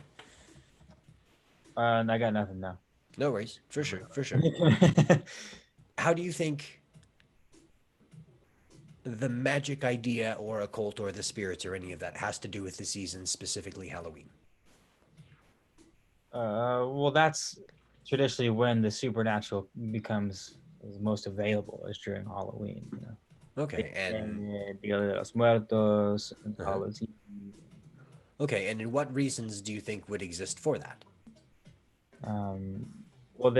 I got nothing now. No worries. For sure. For sure. How do you think the magic idea or occult or the spirits or any of that has to do with the season, specifically Halloween? Well, that's traditionally when the supernatural becomes is most available is during Halloween. Okay, and Dia de los Muertos, and uh Hallows Eve. okay, and in what reasons do you think would exist for that? Um, well,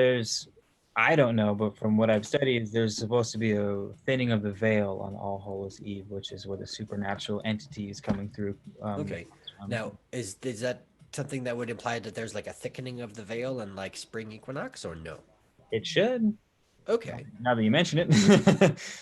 I don't know, but from what I've studied, there's supposed to be a thinning of the veil on All Hallows Eve, which is where the supernatural entity is coming through. Okay, now is that something that would imply that there's like a thickening of the veil and like spring equinox, or no? It should. Okay, Now that you mention it.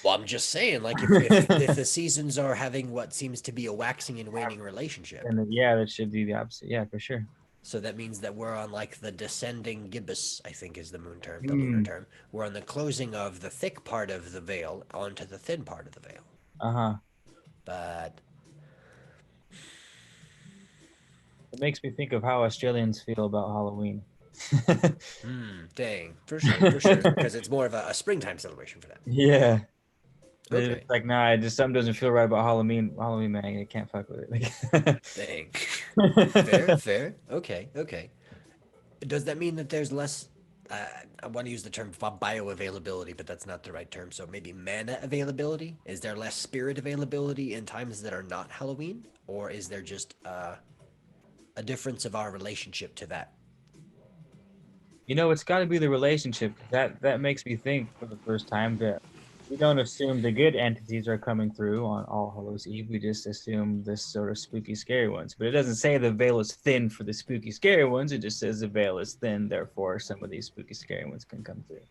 well, I'm just saying, like if the seasons are having what seems to be a waxing and waning relationship, And then, yeah, that should be the opposite. Yeah, for sure. so that means that we're on like the descending gibbous, I think is the moon term, the lunar Hmm. term. We're on the closing of the thick part of the veil onto the thin part of the veil. Uh-huh. But It makes me think of how Australians feel about Halloween. dang, for sure, because it's more of a springtime celebration for them. Yeah. They're Okay, just like, nah, just something doesn't feel right about Halloween. Halloween, man, I can't fuck with it. dang. Fair, Like, fair. Okay, okay. Does that mean that there's less? I want to use the term bioavailability, but that's not the right term. So maybe mana availability. Is there less spirit availability in times that are not Halloween, or is there just a difference of our relationship to that. It's got to be the relationship. That makes me think for the first time that we don't assume the good entities are coming through on All Hallows Eve. We just assume this sort of spooky, scary ones. But it doesn't say the veil is thin for the spooky, scary ones. It just says the veil is thin. Therefore, some of these spooky, scary ones can come through.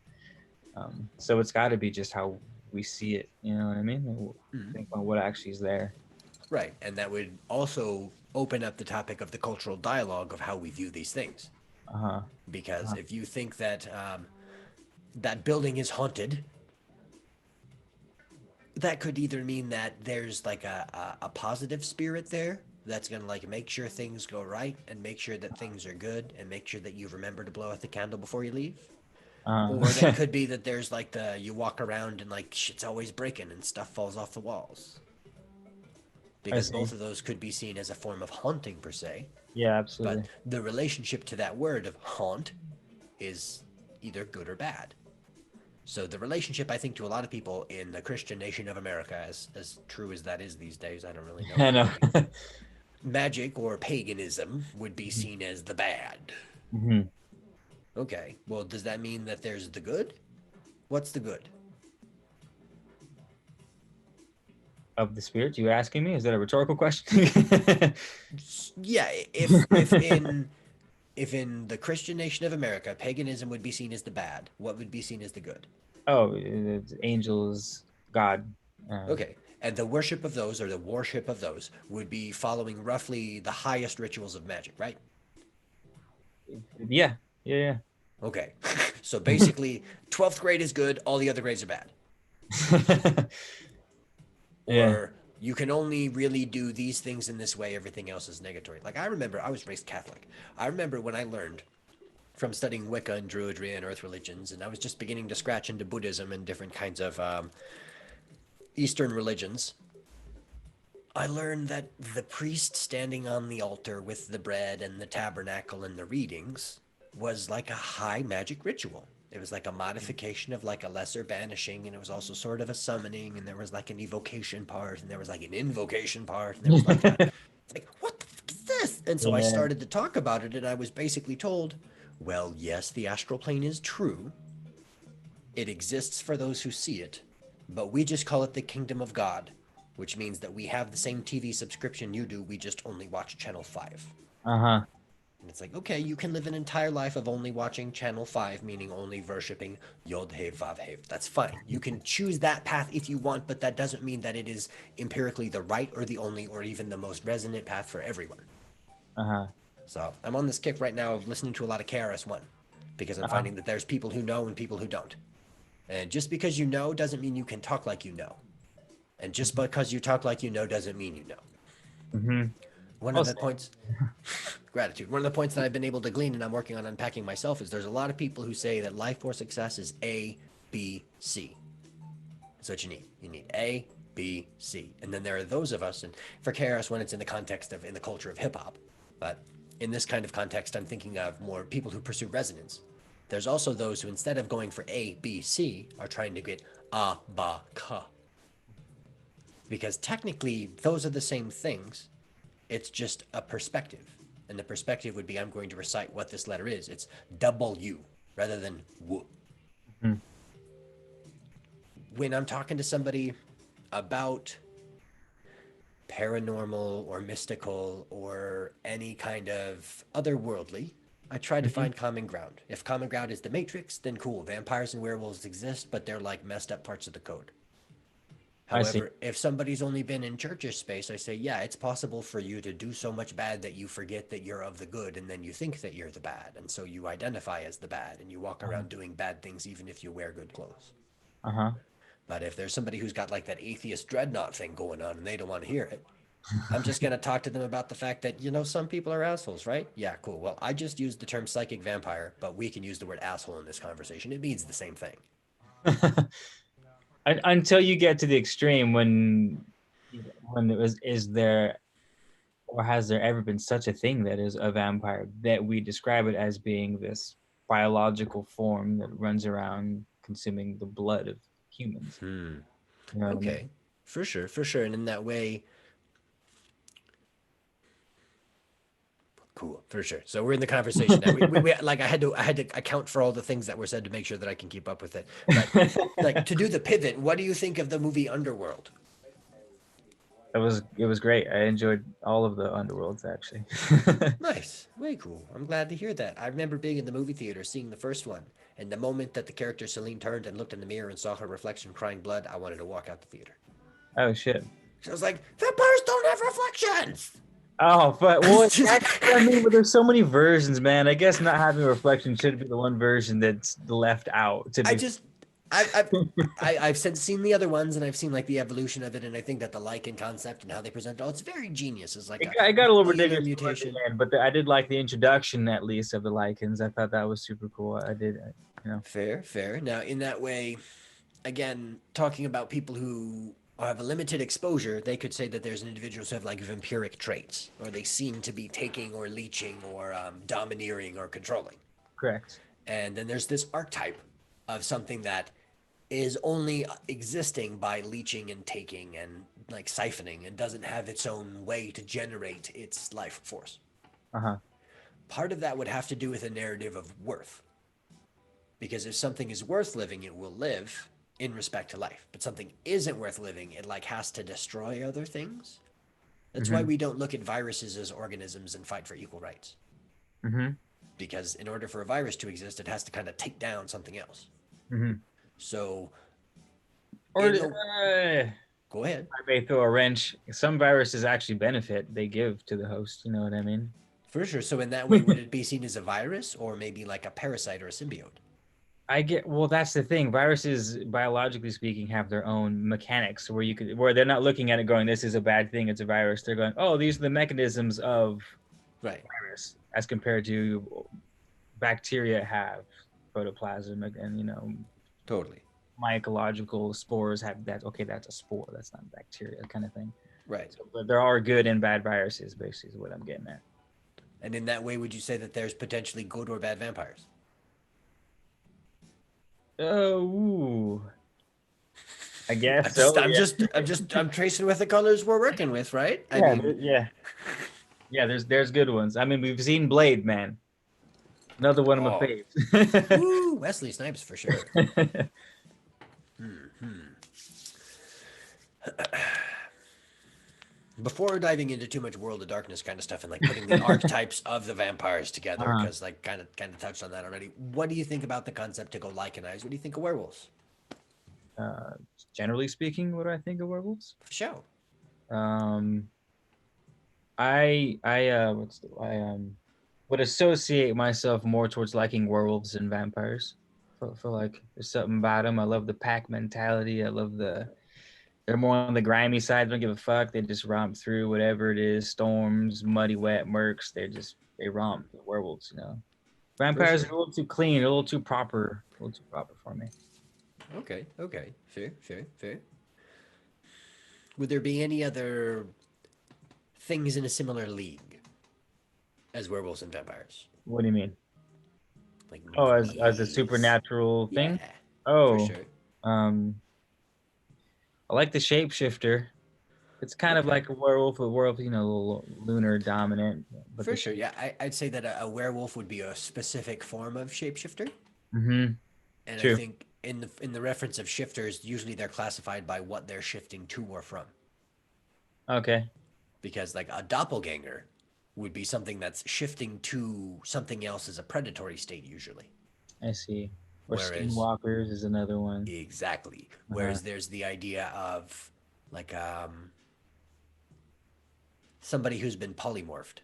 So it's got to be just how we see it. You know what I mean? Think about what actually is there. Right. And that would also open up the topic of the cultural dialogue of how we view these things. Uh huh. Because if you think that that building is haunted, that could either mean that there's like a positive spirit there that's going to like make sure things go right and make sure that things are good and make sure that you remember to blow out the candle before you leave. Or that Uh, could be that there's like the you walk around and like shit's always breaking and stuff falls off the walls. I Because see. both of those could be seen as a form of haunting per se. Yeah, But absolutely. the relationship to that word of haunt is either good or bad. So the relationship, I think, to a lot of people in the Christian nation of America, as true as that is these days, I don't really know I if it know. would be. Magic or paganism would be seen as the bad. Hmm. Okay, well, does that mean that there's the good? What's the good? Of the spirit, you asking me? Is that a rhetorical question? Yeah, if in the Christian nation of America, paganism would be seen as the bad, what would be seen as the good? Oh, it's angels, God. Uh, Okay, and the worship of those or the worship of those would be following roughly the highest rituals of magic, right? yeah, yeah, Okay. So basically, 12th grade is good, all the other grades are bad. yeah. Yeah. Or you can only really do these things in this way, everything else is negatory. Like I remember, I was raised Catholic. I remember when I learned from studying Wicca and Druidry and earth religions, and I was just beginning to scratch into Buddhism and different kinds of Eastern religions. I learned that the priest standing on the altar with the bread and the tabernacle and the readings was like a high magic ritual. It was like a modification of like a lesser banishing, and it was also sort of a summoning, and there was like an evocation part, and there was like an invocation part, and there was like a it's like what the fuck is this? And so I Yeah. started to talk about it, and I was basically told, well, yes, the astral plane is true. It exists for those who see it, but we just call it the kingdom of God, which means that we have the same TV subscription you do, we just only watch Channel 5. Uh-huh. And it's like, okay, you can live an entire life of only watching Channel 5, meaning only worshipping Yod He Vav He. That's fine. You can choose that path if you want, but that doesn't mean that it is empirically the right or the only or even the most resonant path for everyone. Uh-huh. So I'm on this kick right now of listening to a lot of KRS-One because I'm Uh-huh. finding that there's people who know and people who don't. And just because you know doesn't mean you can talk like you know. And just because you talk like you know doesn't mean you know. Mm-hmm. One Well of the said. points, gratitude, one of the points that I've been able to glean and I'm working on unpacking myself is there's a lot of people who say that life for success is A, B, C. That's what you need. You need A, B, C. And then there are those of us, and for KRS when it's in the context of, in the culture of hip hop, but in this kind of context, I'm thinking of more people who pursue resonance. There's also those who, instead of going for A, B, C, are trying to get A, Ba, Ka. Because technically, those are the same things. It's just a perspective. And the perspective would be I'm going to recite what this letter is. It's W rather than W. Mhm. When I'm talking to somebody about paranormal or mystical or any kind of otherworldly, I try to Mhm. find common ground. If common ground is the Matrix, then cool. Vampires and werewolves exist, but they're like messed up parts of the code. I see. However, if somebody's only been in churchish space, I say, yeah, it's possible for you to do so much bad that you forget that you're of the good and then you think that you're the bad. And so you identify as the bad and you walk Uh-huh. around doing bad things even if you wear good clothes. Uh-huh. But if there's somebody who's got like that atheist dreadnought thing going on and they don't want to hear it, I'm just going to talk to them about the fact that, some people are assholes, right? Yeah, cool. Well, I just used the term psychic vampire, but we can use the word asshole in this conversation. It means the same thing. Until you get to the extreme when it was is there or has there ever been such a thing that is a vampire that we describe it as being this biological form that runs around consuming the blood of humans. Hmm. You know what I mean? Okay. For sure, for sure. And in that way, Cool, for sure. So we're in the conversation now. We like I had to account for all the things that were said to make sure that I can keep up with it. But like to do the pivot, what do you think of the movie Underworld? It was great. I enjoyed all of the underworlds actually. Nice, way cool. I'm glad to hear that. I remember being in the movie theater, seeing the first one, and the moment that the character Celine turned and looked in the mirror and saw her reflection crying blood, I wanted to walk out the theater. Oh shit. So I was like, vampires don't have reflections. Oh, but well, that's what I mean. But there's so many versions, man. I guess not having a reflection should be the one version that's left out. To I be, just, I've, I've since seen the other ones, and I've seen like the evolution of it, and I think that the licon concept and how they present, oh, it's very genius. It's like a I got a little cellular ridiculous towards the mutation. end, but I did like the introduction at least of the lichens. I thought that was super cool. I did, you know. Fair, fair. Now, in that way, again, talking about people who have a limited exposure, they could say that there's individuals who have like vampiric traits, or they seem to be taking or leeching or domineering or controlling. Correct. And then there's this archetype of something that is only existing by leeching and taking and like siphoning and doesn't have its own way to generate its life force. Uh-huh. Part of that would have to do with a narrative of worth. Because if something is worth living, it will live in respect to life. But something isn't worth living, it like has to destroy other things. That's why we don't look at viruses as organisms and fight for equal rights. Mm-hmm. Because in order for a virus to exist, it has to kind of take down something else. Mm-hmm. So, Or go ahead. I may throw a wrench. Some viruses actually benefit. They give to the host. You know what I mean? For sure. So in that way, would it be seen as a virus or maybe like a parasite or a symbiote? Well, that's the thing. Viruses, biologically speaking, have their own mechanics where they're not looking at it going, this is a bad thing, it's a virus. They're going, oh, these are the mechanisms of Right. virus as compared to bacteria have protoplasm and Totally. mycological spores have that. Okay, that's a spore. That's not bacteria kind of thing. Right. So, but there are good and bad viruses, basically, is what I'm getting at. And in that way, would you say that there's potentially good or bad vampires? Oh, I guess so. I'm tracing with the colors we're working with, right? I Yeah, mean, yeah. There's good ones. I mean, we've seen Blade, man. Another one of my oh, faves. woo, Wesley Snipes for sure. Before diving into too much World of Darkness kind of stuff and like putting the archetypes of the vampires together, because like kind of touched on that already. What do you think about the concept to go lichenize? What do you think of werewolves? uh, Generally speaking, what do I think of werewolves? For sure. Um, I would associate myself more towards liking werewolves than vampires. I feel like there's something about them. I love the pack mentality. I love they're more on the grimy side. They don't give a fuck. They just romp through whatever it is, storms, muddy, wet, murks. They romp. The werewolves, you know. Vampires sure. are a little too clean, a little too proper, for me. Okay, okay. Fair, fair, fair. Would there be any other things in a similar league as werewolves and vampires? What do you mean? Like Oh, as a mummies? supernatural Yeah, thing? for Oh, sure. um, I like the shapeshifter. It's kind of Okay. like a werewolf, you know, a little lunar dominant. But For sure, yeah. I'd say that a werewolf would be a specific form of shapeshifter. mm-hmm. And I True. think in the reference of shifters, usually they're classified by what they're shifting to or from. Okay. Because like a doppelganger would be something that's shifting to something else as a predatory state usually. I see. Or Whereas skinwalkers is another one. exactly. Uh-huh. Whereas there's the idea of like somebody who's been polymorphed.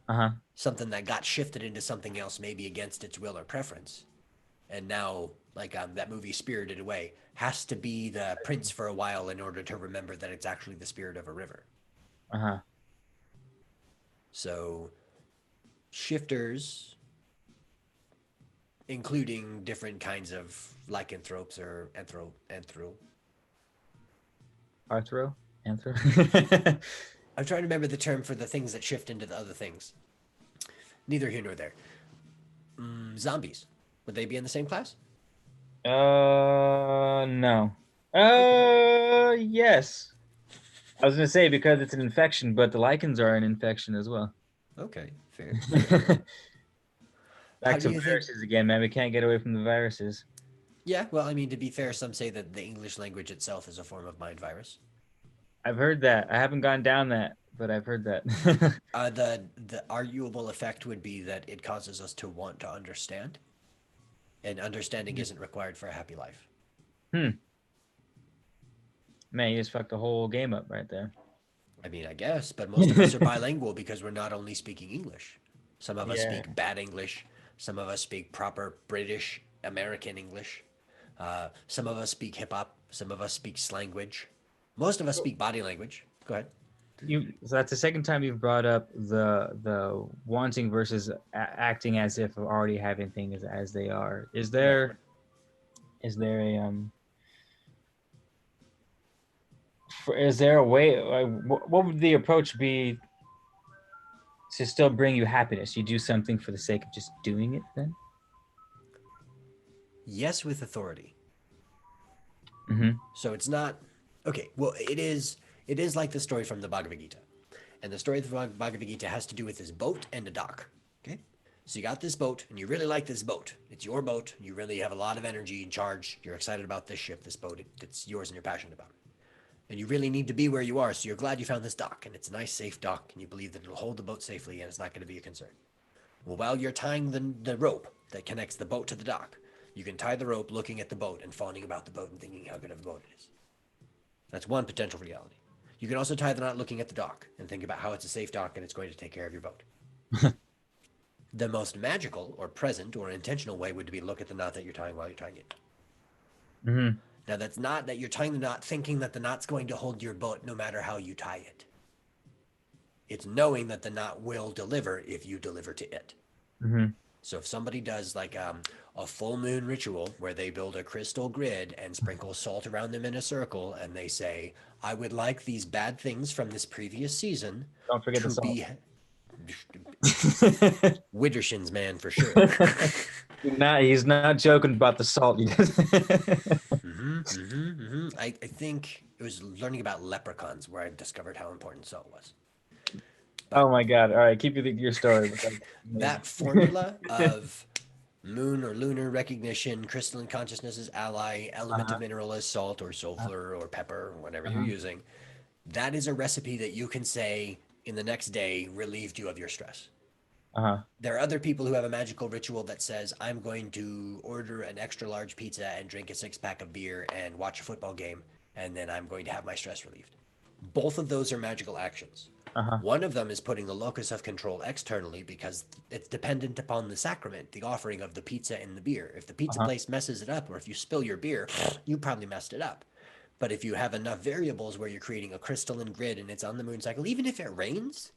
Uh-huh. Something that got shifted into something else maybe against its will or preference. And now like that movie Spirited Away has to be the prince for a while in order to remember that it's actually the spirit of a river. Uh-huh. So shifters, including different kinds of lycanthropes or Arthro? Anthro? I'm trying to remember the term for the things that shift into the other things. Neither here nor there. Zombies. Would they be in the same class? No. Okay. Yes. I was gonna say because it's an infection, but the lichens are an infection as well. Okay, fair, fair. How Back do to you think? viruses again, man. We can't get away from the viruses. Yeah, well, I mean, to be fair, some say that the English language itself is a form of mind virus. I've heard that. I haven't gone down that, but I've heard that. The arguable effect would be that it causes us to want to understand, and understanding isn't required for a happy life. Hmm. Man, you just fucked the whole game up right there. I mean, I guess, but most of us are bilingual because we're not only speaking English. Some of us Yeah. speak bad English. Some of us speak proper British American English. Some of us speak hip hop. Some of us speak slanguage. Most of us speak body language. Go ahead. So that's the second time you've brought up the wanting versus acting as if already having things as they are. Right. Is there a is there a way like, what would the approach be to still bring you happiness? You do something for the sake of just doing it then? Yes, with authority. Mm-hmm. So it's not okay. Well, it is. It is like the story from the Bhagavad Gita, and the story of the Bhagavad Gita has to do with this boat and a dock. Okay, so you got this boat, and you really like this boat. It's your boat. You really have a lot of energy and charge. You're excited about this ship, this boat. It's yours, and you're passionate about it. And you really need to be where you are, so you're glad you found this dock, and it's a nice, safe dock, and you believe that it'll hold the boat safely, and it's not going to be a concern. Well, while you're tying the rope that connects the boat to the dock, you can tie the rope looking at the boat and fawning about the boat and thinking how good of a boat it is. That's one potential reality. You can also tie the knot looking at the dock and think about how it's a safe dock and it's going to take care of your boat. The most magical or present or intentional way would be to look at the knot that you're tying while you're tying it. Mm-hmm. Now, that's not that you're tying the knot thinking that the knot's going to hold your boat no matter how you tie it. It's knowing that the knot will deliver if you deliver to it. Mm-hmm. So if somebody does like a full moon ritual where they build a crystal grid and sprinkle salt around them in a circle and they say, I would like these bad things from this previous season Don't forget the to salt. be Widdershins, man, for sure. He's not joking about the salt. I think it was learning about leprechauns where I discovered how important salt was. But Oh my god! All right, keep your story. But that's amazing. that formula of moon or lunar recognition, crystalline consciousness as ally, elemental Uh-huh. mineral as salt or sulfur or pepper, whatever you're Uh-huh. using, that is a recipe that you can say in the next day relieved you of your stress. Uh-huh. There are other people who have a magical ritual that says, I'm going to order an extra large pizza and drink a six pack of beer and watch a football game, and then I'm going to have my stress relieved. Both of those are magical actions. Uh-huh. One of them is putting the locus of control externally because it's dependent upon the sacrament, the offering of the pizza and the beer. If the pizza Uh-huh. place messes it up, or if you spill your beer, you probably messed it up. But if you have enough variables where you're creating a crystalline grid and it's on the moon cycle, even if it rains,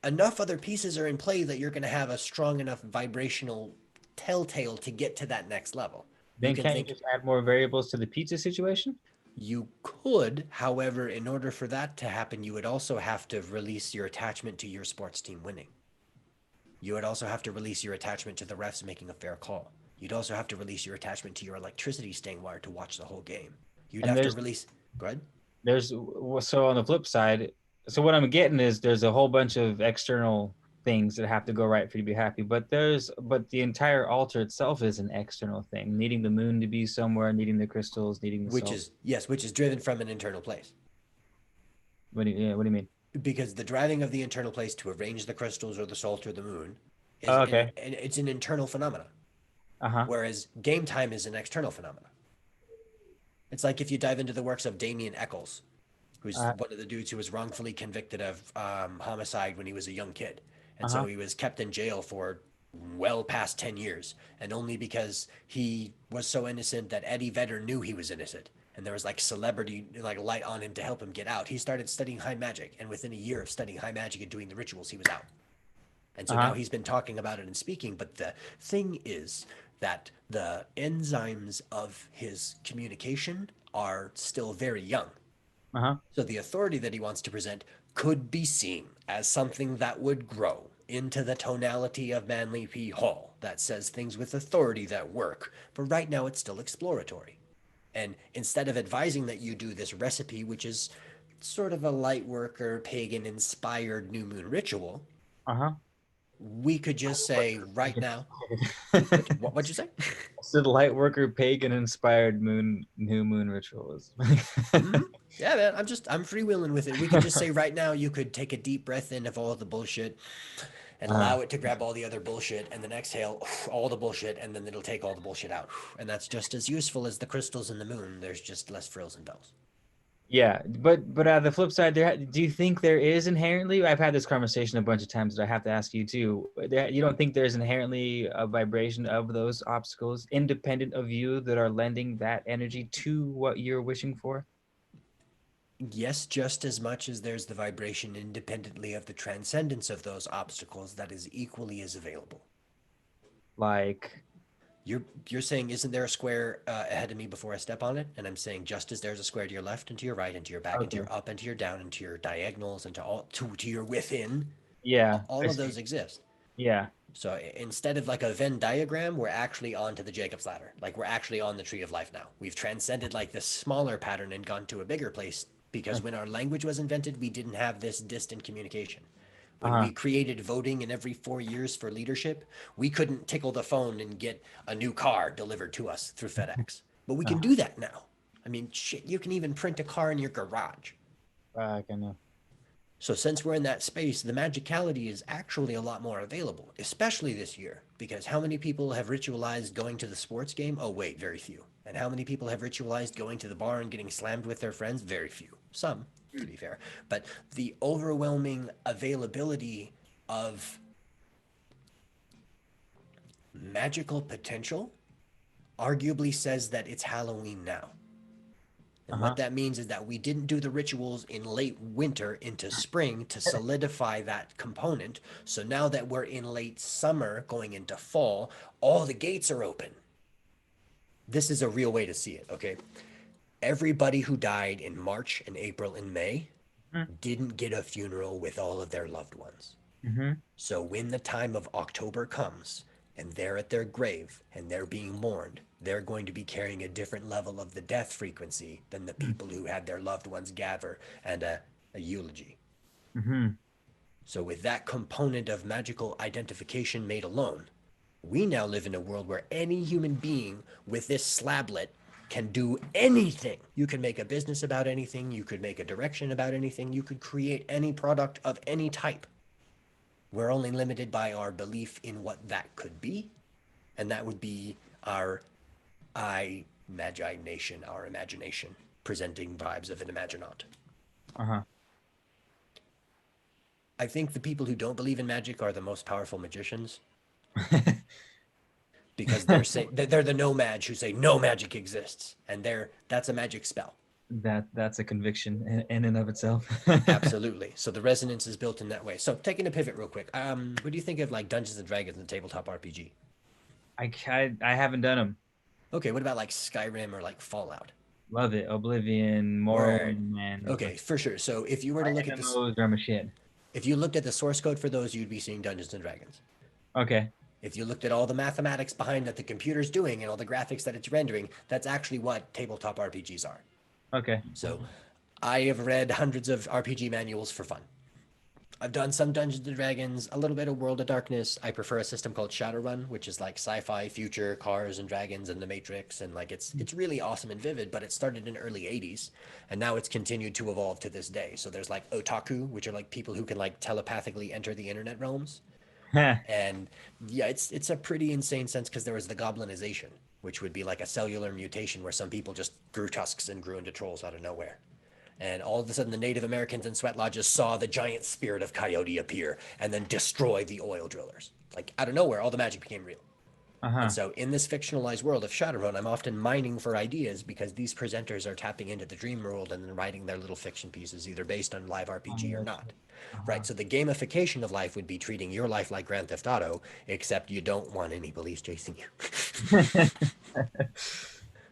enough other pieces are in play that you're going to have a strong enough vibrational telltale to get to that next level. You Then can can't you think just add more variables to the pizza situation? you could, however, in order for that to happen, you would also have to release your attachment to your sports team winning. You would also have to release your attachment to the refs making a fair call. You'd also have to release your attachment to your electricity staying wired to watch the whole game. You'd And have to release. Go ahead. there's so on the flip side, so what I'm getting is there's a whole bunch of external things that have to go right for you to be happy, but the entire altar itself is an external thing, needing the moon to be somewhere, needing the crystals, needing the Which salt. is, yes, which is driven from an internal place. What do you mean? Because the driving of the internal place to arrange the crystals or the salt or the moon is Oh, okay. it's an internal phenomena, Uh-huh. whereas game time is an external phenomena. It's like if you dive into the works of Damien Eccles, who's Uh, one of the dudes who was wrongfully convicted of homicide when he was a young kid, and so uh-huh. he was kept in jail for well past 10 years, and only because he was so innocent that Eddie Vedder knew he was innocent and there was like celebrity like light on him to help him get out. He started studying high magic, and within a year of studying high magic and doing the rituals, he was out. And so now Uh-huh. he's been talking about it and speaking. But the thing is that the enzymes of his communication are still very young. Uh-huh. So the authority that he wants to present could be seen as something that would grow into the tonality of Manley P Hall that says things with authority that work. But right now it's still exploratory. And instead of advising that you do this recipe, which is sort of a light worker, pagan inspired new moon ritual, Uh-huh. We could just say right Pagan now. inspired. What'd you say? So the light worker pagan inspired new moon rituals. Hmm. Yeah, man. I'm freewheeling with it. We could just say right now you could take a deep breath in of all the bullshit and uh, allow it to grab all the other bullshit and then exhale all the bullshit and then it'll take all the bullshit out. And that's just as useful as the crystals in the moon. There's just less frills and bells. yeah, but the flip side, do you think there is inherently? I've had this conversation a bunch of times, but I have to ask you too. You don't think there's inherently a vibration of those obstacles, independent of you, that are lending that energy to what you're wishing for? Yes, just as much as there's the vibration independently of the transcendence of those obstacles that is equally as available. Like, You're saying, isn't there a square ahead of me before I step on it? And I'm saying, just as there's a square to your left and to your right and to your back and to okay, your up and to your down and to your diagonals and to your within, yeah, I all of see. those exist. Yeah, So instead of like a Venn diagram, we're actually onto the Jacob's ladder. Like we're actually on the tree of life now. We've transcended like this smaller pattern and gone to a bigger place because when our language was invented, we didn't have this distant communication. When uh-huh, we created voting in every 4 years for leadership, we couldn't tickle the phone and get a new car delivered to us through FedEx. But we can uh-huh. do that now. I mean, shit, you can even print a car in your garage. I know. So since we're in that space, the magicality is actually a lot more available, especially this year. Because how many people have ritualized going to the sports game? Oh, wait, very few. And how many people have ritualized going to the bar and getting slammed with their friends? Very few. Some, to be fair. But the overwhelming availability of magical potential arguably says that it's Halloween now. And what Uh-huh. that means is that we didn't do the rituals in late winter into spring to solidify that component. So now that we're in late summer going into fall, all the gates are open. This is a real way to see it, okay? Everybody who died in March and April and May didn't get a funeral with all of their loved ones. Mm-hmm. So when the time of October comes and they're at their grave and they're being mourned, they're going to be carrying a different level of the death frequency than the people who had their loved ones gather and a eulogy. Mm-hmm. So, with that component of magical identification made alone, we now live in a world where any human being with this slablet can do anything. You can make a business about anything, you could make a direction about anything, you could create any product of any type. We're only limited by our belief in what that could be, and that would be our imagination, our imagination, presenting vibes of an imaginaut. Uh-huh. I think the people who don't believe in magic are the most powerful magicians because they're the nomads who say no magic exists, and that's a magic spell. That's a conviction in and of itself. Absolutely. So the resonance is built in that way. So taking a pivot real quick, what do you think of like Dungeons and Dragons and tabletop RPG? I haven't done them. Okay, what about like Skyrim or like Fallout? Love it. Oblivion, Word. Morrowind, man. Okay, for sure. So if you were to look at this, MMOs are my shit. if you looked at the source code for those, you'd be seeing Dungeons and Dragons. Okay. If you looked at all the mathematics behind that the computer's doing and all the graphics that it's rendering, that's actually what tabletop RPGs are. Okay. So I have read hundreds of RPG manuals for fun. I've done some Dungeons and Dragons, a little bit of World of Darkness. I prefer a system called Shadowrun, which is like sci-fi, future, cars and dragons and the Matrix, and like it's really awesome and vivid. But it started in early '80s, and now it's continued to evolve to this day. So there's like otaku, which are like people who can like telepathically enter the internet realms, and yeah, it's a pretty insane sense because there was the goblinization, which would be like a cellular mutation where some people just grew tusks and grew into trolls out of nowhere. And all of a sudden, the Native Americans in sweat lodges saw the giant spirit of Coyote appear and then destroy the oil drillers. Like out of nowhere, all the magic became real. And Uh-huh. so, in this fictionalized world of Shadowrun, I'm often mining for ideas because these presenters are tapping into the dream world and then writing their little fiction pieces, either based on live RPG or not. Uh-huh. Right? So, the gamification of life would be treating your life like Grand Theft Auto, except you don't want any police chasing you.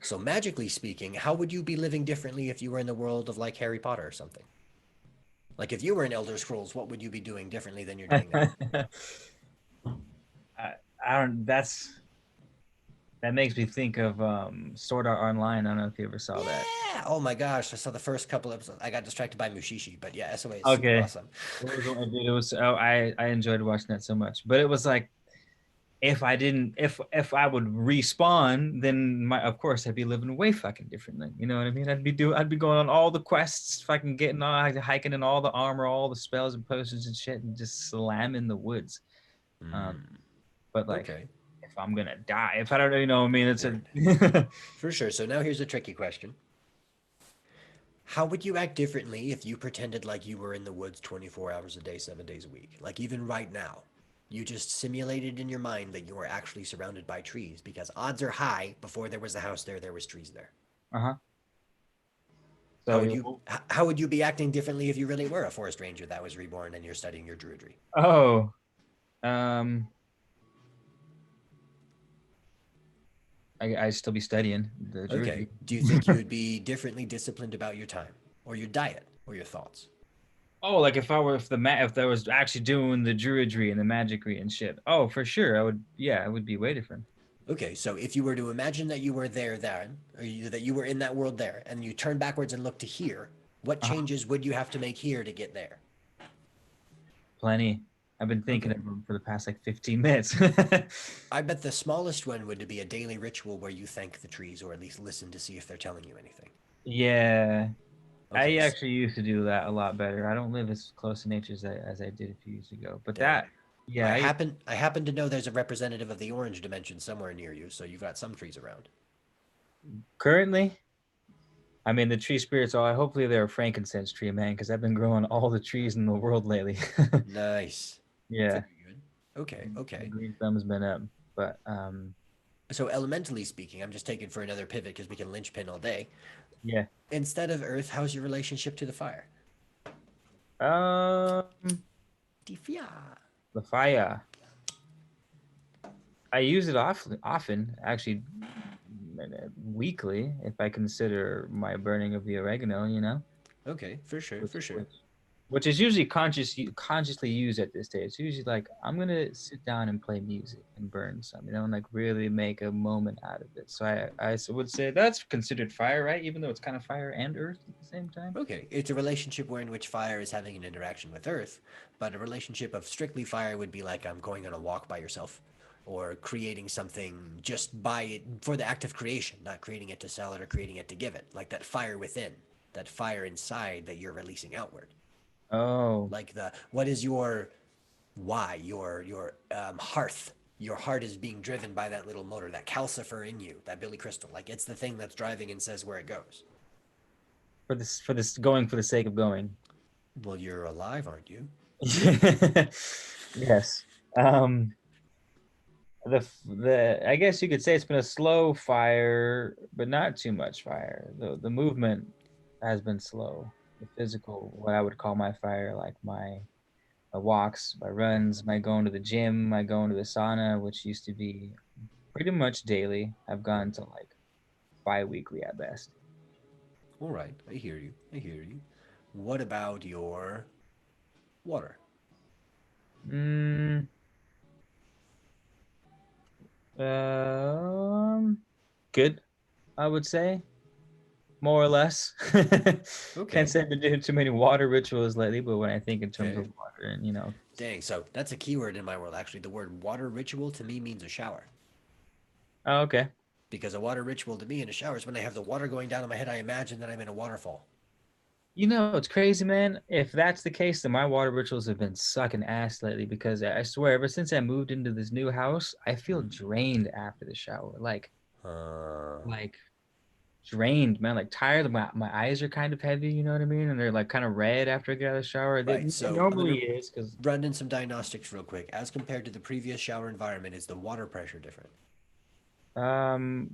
So, magically speaking, how would you be living differently if you were in the world of like Harry Potter or something? Like, if you were in Elder Scrolls, what would you be doing differently than you're doing now? I, I don't. That's That makes me think of Sword Art Online. I don't know if you ever saw that. Yeah. Oh my gosh. I saw the first couple episodes. I got distracted by Mushishi, but yeah, SOA is super Okay. awesome. What was the one I did? It was I enjoyed watching that so much. But it was like if I didn't if I would respawn, then my of course I'd be living way fucking differently. You know what I mean? I'd be going on all the quests, fucking getting all hiking in all the armor, all the spells and potions and shit, and just slamming the woods. Um, Mm, but like okay. if I'm gonna die, if I don't you know, I mean it's a Word. For sure. So now here's a tricky question. How would you act differently if you pretended like you were in the woods 24 hours a day, 7 days a week? Like even right now, you just simulated in your mind that you were actually surrounded by trees because odds are high before there was a house there, there was trees there. uh-huh. How would you So how would you be acting differently if you really were a forest ranger that was reborn and you're studying your druidry? oh um I'd still be studying the Okay. Druidry. Do you think you would be differently disciplined about your time or your diet or your thoughts? Oh, like if I were if I was actually doing the Druidry and the magicry and shit. Oh, for sure. I would yeah, it would be way different. Okay, so if you were to imagine that you were there then, that you were in that world there, and you turn backwards and look to here, what Uh-huh. changes would you have to make here to get there? Plenty. I've been thinking Okay. of them for the past like 15 minutes. I bet the smallest one would be a daily ritual where you thank the trees or at least listen to see if they're telling you anything. Yeah. I Okay, actually used to do that a lot better. I don't live as close to nature as I did a few years ago. But dang. that yeah, I I happen to know there's a representative of the orange dimension somewhere near you, so you've got some trees around. currently I mean the tree spirits are hopefully they're a frankincense tree, man, because I've been growing all the trees in the world lately. Nice. Yeah. Very good. Okay, The okay. green thumb's been up. But So elementally speaking, I'm just taking for another pivot because we can linchpin all day. yeah. Instead of earth, how's your relationship to the fire? Um Tifia. the fire. I use it often, actually, weekly, if I consider my burning of the oregano, you know, Okay, for sure, which for sure. which which is usually consciously used at this stage. It's usually like I'm gonna sit down and play music and burn some, you know, and like really make a moment out of it. So would say that's considered fire, right? Even though it's kind of fire and earth at the same time. Okay, it's a relationship where in which fire is having an interaction with earth, but a relationship of strictly fire would be like going on a walk by yourself, or creating something just by it for the act of creation, not creating it to sell it or creating it to give it. Like that fire within, that fire inside that you're releasing outward. Oh, Like the what is your why, your hearth. Your heart is being driven by that little motor, that calcifer in you, that Billy Crystal. Like it's the thing that's driving and says where it goes. for this going for the sake of going. Well, you're alive, aren't you? Yes. Um, the I guess you could say it's been a slow fire, but not too much fire. The movement has been slow. The physical, what I would call my fire, like my walks, my runs, my going to the gym, my going to the sauna, which used to be pretty much daily. I've gone to like bi-weekly at best. All right, I hear you. I hear you. What about your water? Mm, um, good, I would say. More or less. Can't Okay, say I've been doing too many water rituals lately, but when I think in terms okay. of water and you know, Dang, so that's a keyword in my world, actually. The word water ritual to me means a shower. oh, okay. Because a water ritual to me in a shower is when I have the water going down on my head, I imagine that I'm in a waterfall. You know, it's crazy, man. If that's the case, then my water rituals have been sucking ass lately because I swear, ever since I moved into this new house, I feel Hmm. drained after the shower. Uh, Like drained, man. Like tired. My eyes are kind of heavy, you know what I mean? And they're like kind of red after I get out of the shower. right, It so I'm going normally to is because, run in some diagnostics real quick. As compared to the previous shower environment, is the water pressure different? um,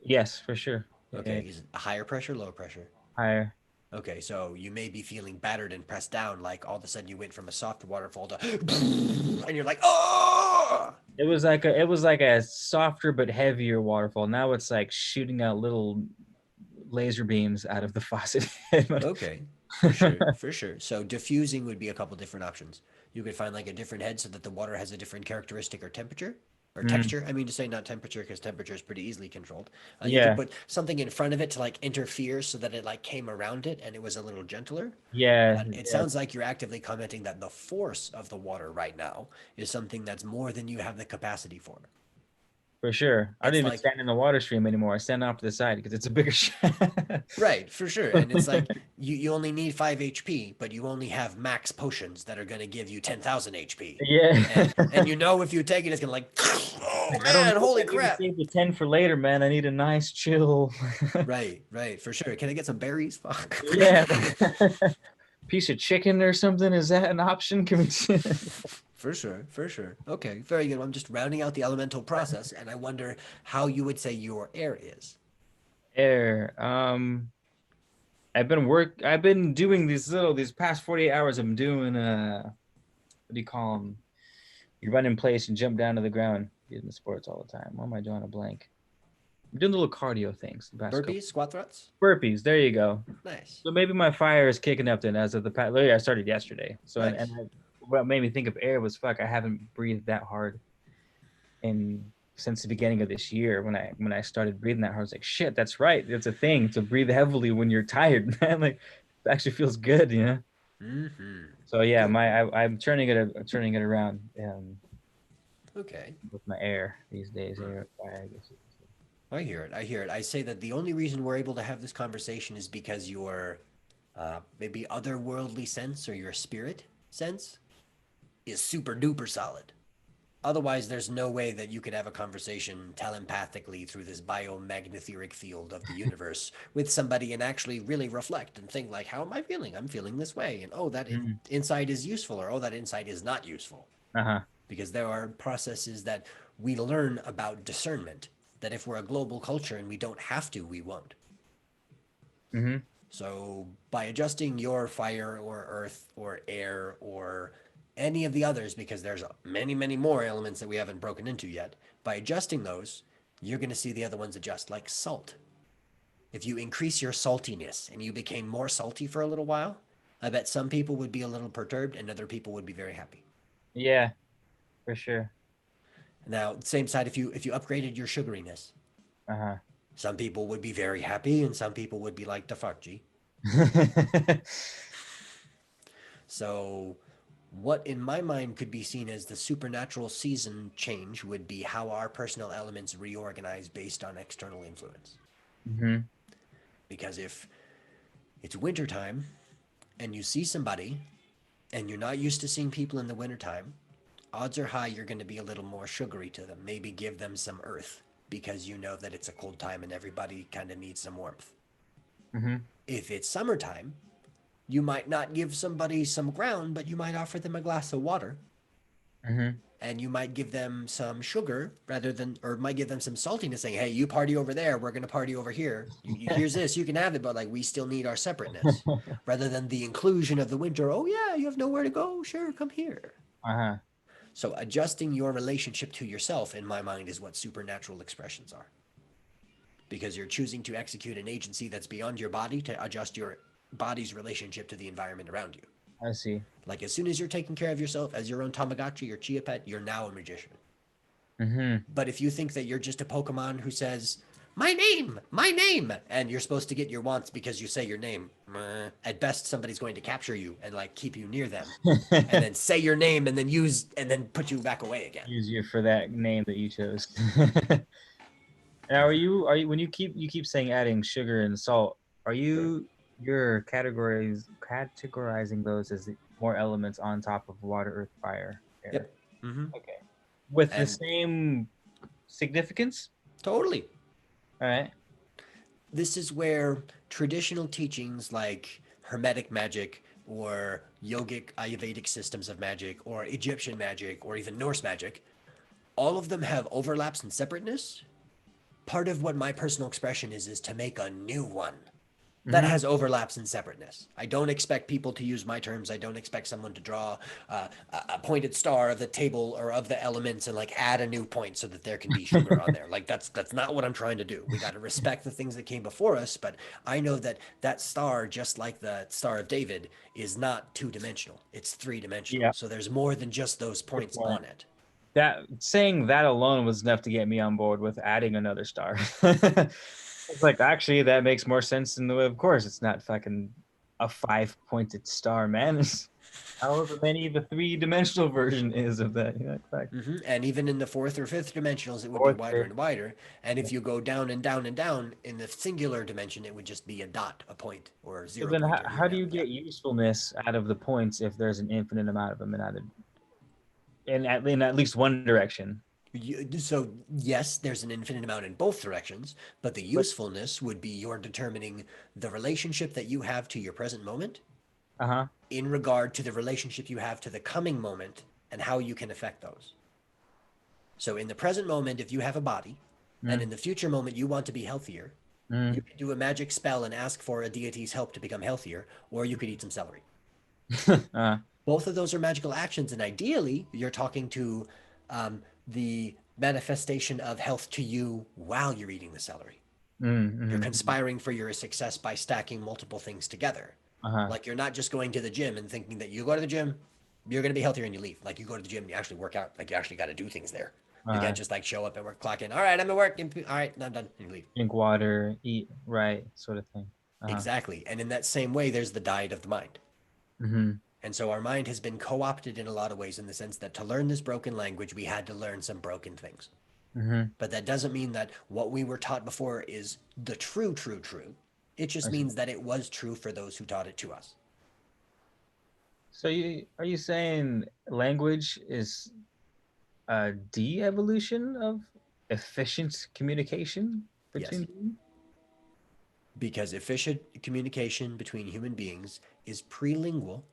yes, for sure. Okay, is it higher pressure, lower pressure? Higher. Okay, so you may be feeling battered and pressed down, like all of a sudden you went from a soft waterfall to, and you're like, oh! It was like a softer but heavier waterfall. Now it's like shooting out little laser beams out of the faucet. Okay, for sure, for sure. So diffusing would be a couple different options. You could find like a different head so that the water has a different characteristic or temperature. or Mm, texture. I mean to say, not temperature, because temperature is pretty easily controlled. You could yeah, put something in front of it to like interfere so that it like came around it and it was a little gentler. yeah, But it yeah, sounds like you're actively commenting that the force of the water right now is something that's more than you have the capacity for. for sure. I don't It's even like, stand in the water stream anymore. I stand off to the side because it's a bigger right, for sure. And it's like you only need 5 HP, but you only have max potions that are going to give you 10,000 HP. Yeah. And you know if you take it, it's going to like, oh Like, I don't man, know if holy I need to crap. save the 10 for later, man. I need a nice chill. Right, right, for sure. Can I get some berries? Fuck. Yeah. Piece of chicken or something. Is that an option? Can we For sure, for sure. Okay, very good. I'm just rounding out the elemental process, and I wonder how you would say your air is. air? I've been doing these past 48 hours. I'm doing what do you call them? You run in place and jump down to the ground. Using the sports all the time. Why am I drawing a blank? I'm doing little cardio things the past couple Burpees, squat threats? burpees. There you go. Nice, So maybe my fire is kicking up then as of the past. Literally, I started yesterday. So nice. what made me think of air was fuck. I haven't breathed that hard in since the beginning of this year. When I started breathing that hard, I was like, shit, that's right. It's a thing to breathe heavily when you're tired, man. Like it actually feels good, you know. Mm-hmm. So yeah, Good. I'm turning it around Okay. with my air these days. Air, fire, I guess. I hear it. I hear it. I say that the only reason we're able to have this conversation is because your maybe otherworldly sense or your spirit sense is super duper solid. Otherwise, there's no way that you could have a conversation telepathically through this biomagnetic field of the universe with somebody and actually really reflect and think like, how am I feeling? I'm feeling this way. And oh, that Mm. insight is useful, or oh, that insight is not useful. Uh-huh. Because there are processes that we learn about discernment that if we're a global culture and we don't have to, we won't. Mm-hmm. So by adjusting your fire or earth or air or any of the others, because there's many, many more elements that we haven't broken into yet, by adjusting those, you're going to see the other ones adjust, like salt. If you increase your saltiness and you became more salty for a little while, I bet some people would be a little perturbed and other people would be very happy. Yeah, for sure. Now, same side, if you upgraded your sugariness, Uh-huh. some people would be very happy and some people would be like, the fuck, G. So, what in my mind could be seen as the supernatural season change would be how our personal elements reorganize based on external influence. Mm-hmm. Because if it's wintertime and you see somebody and you're not used to seeing people in the wintertime, odds are high you're going to be a little more sugary to them. Maybe give them some earth because you know that it's a cold time and everybody kind of needs some warmth. Mm-hmm. If it's summertime, you might not give somebody some ground, but you might offer them a glass of water Mm-hmm. and you might give them some sugar rather than, or might give them some saltiness saying, hey, you party over there, we're going to party over here. Here's this, you can have it, but like we still need our separateness rather than the inclusion of the winter. Oh, yeah, you have nowhere to go. Sure, come here. Uh-huh. So adjusting your relationship to yourself, in my mind, is what supernatural expressions are. Because you're choosing to execute an agency that's beyond your body to adjust your body's relationship to the environment around you. I see. Like as soon as you're taking care of yourself as your own Tamagotchi or Chia Pet, you're now a magician. Mm-hmm. But if you think that you're just a Pokemon who says, my name, and you're supposed to get your wants because you say your name, at best somebody's going to capture you and like keep you near them and then say your name and then use and then put you back away again. Use you for that name that you chose. Now, are you when you keep saying adding sugar and salt, are Sure. you're categorizing those as more elements on top of water, earth, fire, air? Yep. Mm-hmm. Okay. With the And same significance? totally. All right. This is where traditional teachings like Hermetic magic or yogic Ayurvedic systems of magic or Egyptian magic or even Norse magic, all of them have overlaps and separateness. Part of what my personal expression is to make a new one that Mm-hmm. has overlaps and separateness. I don't expect people to use my terms. I don't expect someone to draw a pointed star of the table or of the elements and like add a new point so that there can be sugar on there. Like that's not what I'm trying to do. We got to respect the things that came before us, but I know that that star, just like the Star of David, is not two-dimensional. It's three-dimensional. Yeah. So there's more than just those Good points point. on it. That saying that alone was enough to get me on board with adding another star. It's like actually that makes more sense than the way. Of course, it's not fucking a 5-pointed star, man. It's however many the three-dimensional version is of that. You know, like And even in the fourth or fifth dimensionals, it would be fourth, wider fifth. and wider. And if you go down and down and down in the singular dimension, it would just be a dot, a point, or So zero then, point, how, or here, how do now, you and yeah. get usefulness out of the points if there's an infinite amount of them in at least one direction? So yes, there's an infinite amount in both directions, but the But usefulness would be you're determining the relationship that you have to your present moment uh-huh. in regard to the relationship you have to the coming moment and how you can affect those. So in the present moment, if you have a body, and Mm, in the future moment you want to be healthier, you mm. could do a magic spell and ask for a deity's help to become healthier, or you could eat some celery. uh, Both of those are magical actions, and ideally, you're talking to the manifestation of health to you while you're eating the celery. You're mm. conspiring for your success by stacking multiple things together. Uh-huh. Like you're not just going to the gym and thinking that you go to the gym, you're going to be healthier and you leave. Like you go to the gym and you actually work out. Like you actually got to do things there. You Uh, can't just like show up at work, clock in. All right, I'm at work. All right, I'm done. And you leave. drink water, eat right, sort of thing. Uh-huh. Exactly. And in that same way, there's the diet of the mind. Mm-hmm. And so our mind has been co opted in a lot of ways in the sense that to learn this broken language, we had to learn some broken things. Mm-hmm. But that doesn't mean that what we were taught before is the true. It just I see. means that it was true for those who taught it to us. So are you saying language is a de-evolution of efficient communication Yes. between? Because efficient communication between human beings is prelingual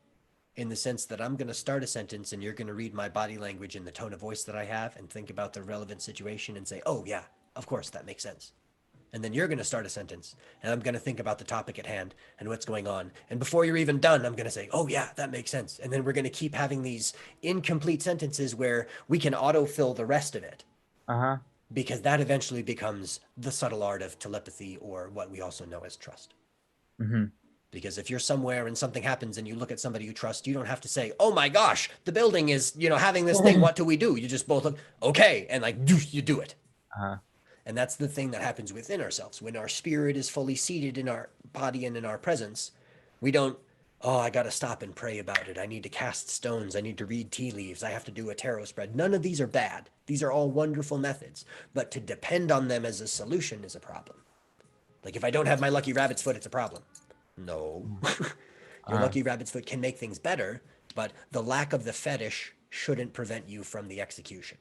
in the sense that I'm going to start a sentence and you're going to read my body language in the tone of voice that I have and think about the relevant situation and say, oh, yeah, of course, that makes sense. And then you're going to start a sentence and I'm going to think about the topic at hand and what's going on. And before you're even done, I'm going to say, oh, yeah, that makes sense. And then we're going to keep having these incomplete sentences where we can autofill the rest of it Uh-huh. because that eventually becomes the subtle art of telepathy or what we also know as trust. Mm-hmm. Because if you're somewhere and something happens and you look at somebody you trust, you don't have to say, oh my gosh, the building is, having this thing. What do we do? You just both look, okay. And like, you do it. Uh-huh. And that's the thing that happens within ourselves. When our spirit is fully seated in our body and in our presence, we don't, oh, I got to stop and pray about it. I need to cast stones. I need to read tea leaves. I have to do a tarot spread. None of these are bad. These are all wonderful methods. But to depend on them as a solution is a problem. Like if I don't have my lucky rabbit's foot, it's a problem. No. Your Uh-huh. lucky rabbit's foot can make things better, but the lack of the fetish shouldn't prevent you from the execution.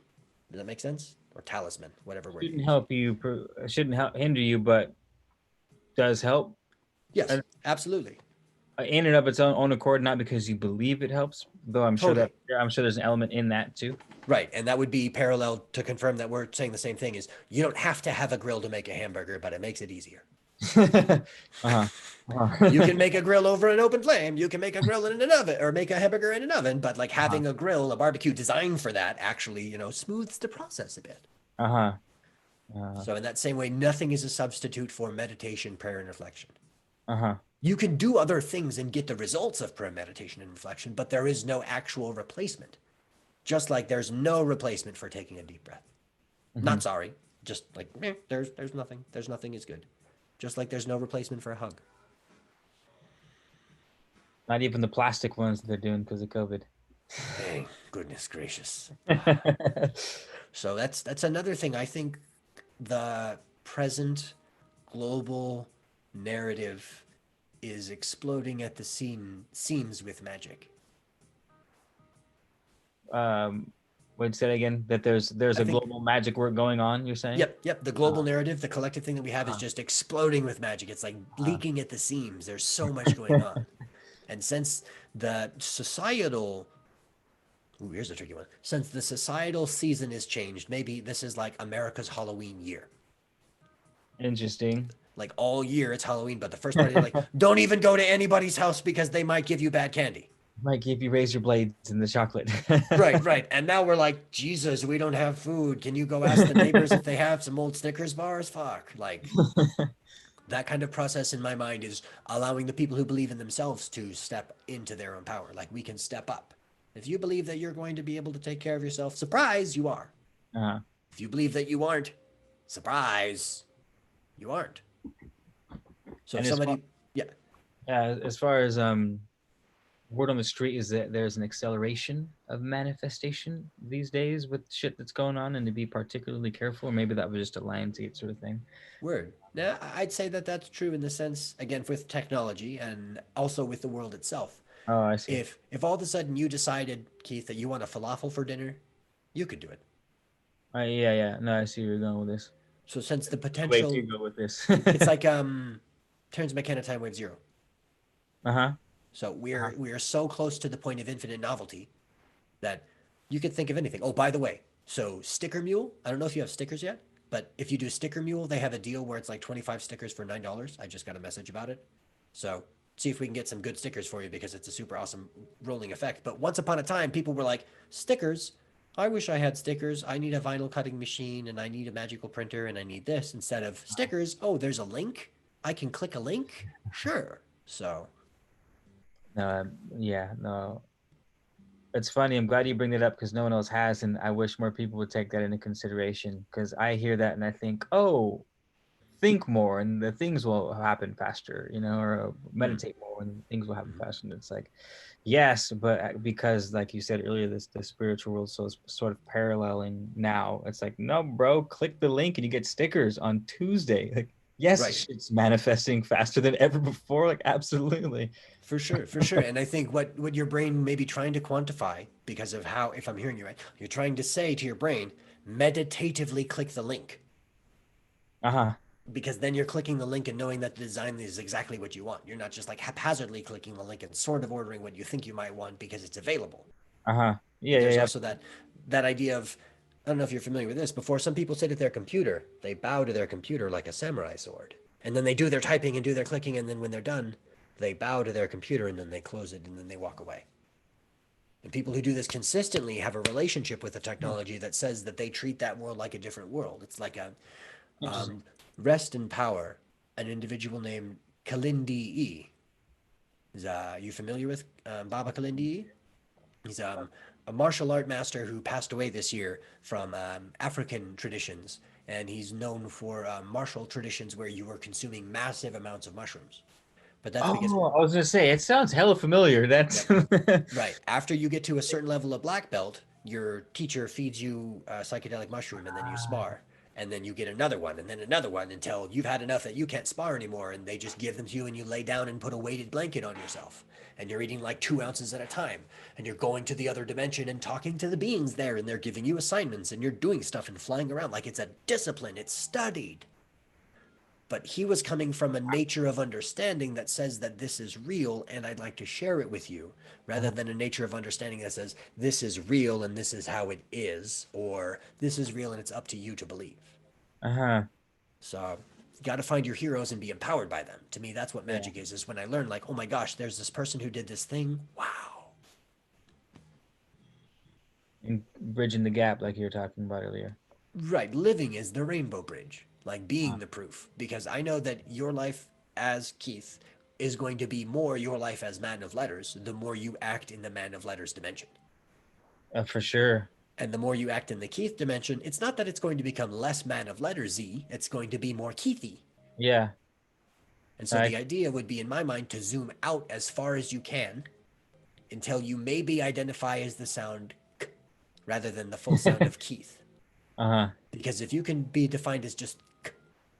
Does that make sense? Or talisman, whatever word you Shouldn't use. help you, shouldn't help hinder you, but does help Yes, uh, absolutely. in and of its own accord, not because you believe it helps, though Totally. I'm sure there's an element in that too. Right. And that would be parallel to confirm that we're saying the same thing is you don't have to have a grill to make a hamburger, but it makes it easier. Uh-huh. You Uh-huh. can make a grill over an open flame. You can make a grill in an oven or make a hamburger in an oven, but like Uh-huh. having a grill, a barbecue designed for that actually, smooths the process a bit. Uh-huh. So in that same way, nothing is a substitute for meditation, prayer, and reflection. Uh-huh. You can do other things and get the results of prayer, meditation, and reflection, but there is no actual replacement. Just like there's no replacement for taking a deep breath. Mm-hmm. Not sorry, just like there's nothing. There's nothing is good. Just like there's no replacement for a hug. Not even the plastic ones that they're doing because of COVID. Dang, goodness gracious. So that's another thing. I think the present global narrative is exploding at the seams with magic. um, Wait, say that again. That there's I a think global magic work going on. You're saying? yep, the global narrative, the collective thing that we have is Uh-huh. just exploding with magic. It's like Uh-huh. leaking at the seams. There's so much going on. And since the societal ooh, here's a tricky one. Since the societal season is changed, maybe this is like America's Halloween year. Interesting. Like all year it's Halloween, but the first part is like, don't even go to anybody's house because they might give you bad candy. Might give you razor blades in the chocolate. Right. And now we're like, Jesus, we don't have food. Can you go ask the neighbors if they have some old Snickers bars? Fuck. Like that kind of process in my mind is allowing the people who believe in themselves to step into their own power. Like we can step up. If you believe that you're going to be able to take care of yourself, surprise, you are. Uh-huh. If you believe that you aren't, surprise, you aren't. So if And as far somebody, yeah, as far as word on the street is that there's an acceleration of manifestation these days with shit that's going on, and to be particularly careful. Or maybe that was just a Lionsgate sort of thing. word. Now, I'd say that that's true in the sense, again, with technology and also with the world itself. Oh, I see. If all of a sudden you decided, Keith, that you want a falafel for dinner, you could do it. Yeah, yeah. No, I see where you're going with this. So since the Good way to potential, go with this. it's like Terrence McKenna Time Wave Zero. Uh-huh. So Uh-huh. we're so close to the point of infinite novelty that you could think of anything. Oh, by the way, so Sticker Mule, I don't know if you have stickers yet, but if you do Sticker Mule, they have a deal where it's like 25 stickers for $9. I just got a message about it. So see if we can get some good stickers for you because it's a super awesome rolling effect. But once upon a time, people were like, stickers? I wish I had stickers. I need a vinyl cutting machine and I need a magical printer and I need this instead of stickers. Oh, there's a link. I can click a link. Sure. So, No, yeah, no. It's funny. I'm glad you bring it up because no one else has, and I wish more people would take that into consideration. Because I hear that and I think, oh, think more, and the things will happen faster, or mm, meditate more, and things will happen mhm. faster. And it's like, yes, but because, like you said earlier, this the spiritual world so is sort of paralleling now. It's like, no, bro, click the link and you get stickers on Tuesday. Like, yes, Right. shit's manifesting faster than ever before. Like, absolutely. For sure, for sure. And I think what your brain may be trying to quantify because of how, if I'm hearing you right, you're trying to say to your brain, meditatively click the link. Uh huh. Because then you're clicking the link and knowing that the design is exactly what you want. You're not just like haphazardly clicking the link and sort of ordering what you think you might want because it's available. Uh huh. Yeah, But yeah, there's yeah. also that idea of, I don't know if you're familiar with this. Before, some people sit at their computer, they bow to their computer like a samurai sword, and then they do their typing and do their clicking, and then when they're done, they bow to their computer and then they close it and then they walk away. And people who do this consistently have a relationship with the technology that says that they treat that world like a different world. It's like a Interesting. rest in power. An individual named Kalindi E. You familiar with Baba Kalindi E? He's a martial art master who passed away this year from African traditions, and he's known for martial traditions where you were consuming massive amounts of mushrooms. But that's because, Oh, I was gonna say it sounds hella familiar. That's yep, right. After you get to a certain level of black belt, your teacher feeds you a psychedelic mushroom and then you spar. And then you get another one and then another one until you've had enough that you can't spar anymore. And they just give them to you and you lay down and put a weighted blanket on yourself. And you're eating like 2 ounces at a time. And you're going to the other dimension and talking to the beings there. And they're giving you assignments and you're doing stuff and flying around like it's a discipline. It's studied, but he was coming from a nature of understanding that says that this is real and I'd like to share it with you, rather than a nature of understanding that says this is real and this is how it is, or this is real and it's up to you to believe. uh-huh. So you got to find your heroes and be empowered by them. To me, that's what Yeah. magic is when I learn, like, oh my gosh, there's this person who did this thing. Wow. And bridging the gap like you were talking about earlier. Right. Living is the rainbow bridge, like Uh, being the proof, because I know that your life as Keith is going to be more your life as man of letters the more you act in the man of letters dimension. for sure. And the more you act in the Keith dimension, it's not that it's going to become less man of letters Z, it's going to be more Keithy. Yeah. And so I the idea would be, in my mind, to zoom out as far as you can until you maybe identify as the sound K rather than the full sound of Keith. uh-huh. Because if you can be defined as just K,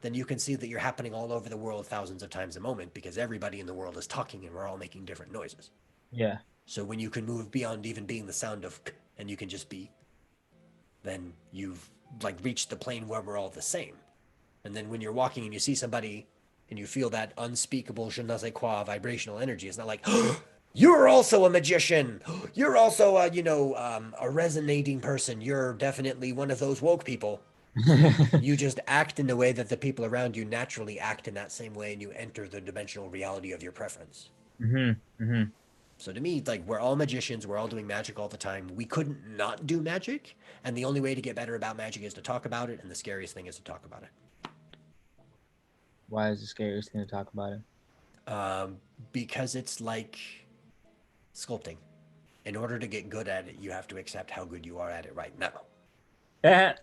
then you can see that you're happening all over the world thousands of times a moment because everybody in the world is talking and we're all making different noises. Yeah. So when you can move beyond even being the sound of K and you can just be, then you've like reached the plane where we're all the same. And then when you're walking and you see somebody and you feel that unspeakable je ne sais quoi vibrational energy, it's not like, oh, you're also a magician. You're also a resonating person. You're definitely one of those woke people. You just act in the way that the people around you naturally act in that same way, and you enter the dimensional reality of your preference. Mm-hmm. Mm-hmm. So to me, like, we're all magicians, we're all doing magic all the time. We couldn't not do magic, and the only way to get better about magic is to talk about it, and the scariest thing is to talk about it. Why is the scariest thing to talk about it? Um, because it's like sculpting. In order to get good at it, you have to accept how good you are at it right now. Yeah.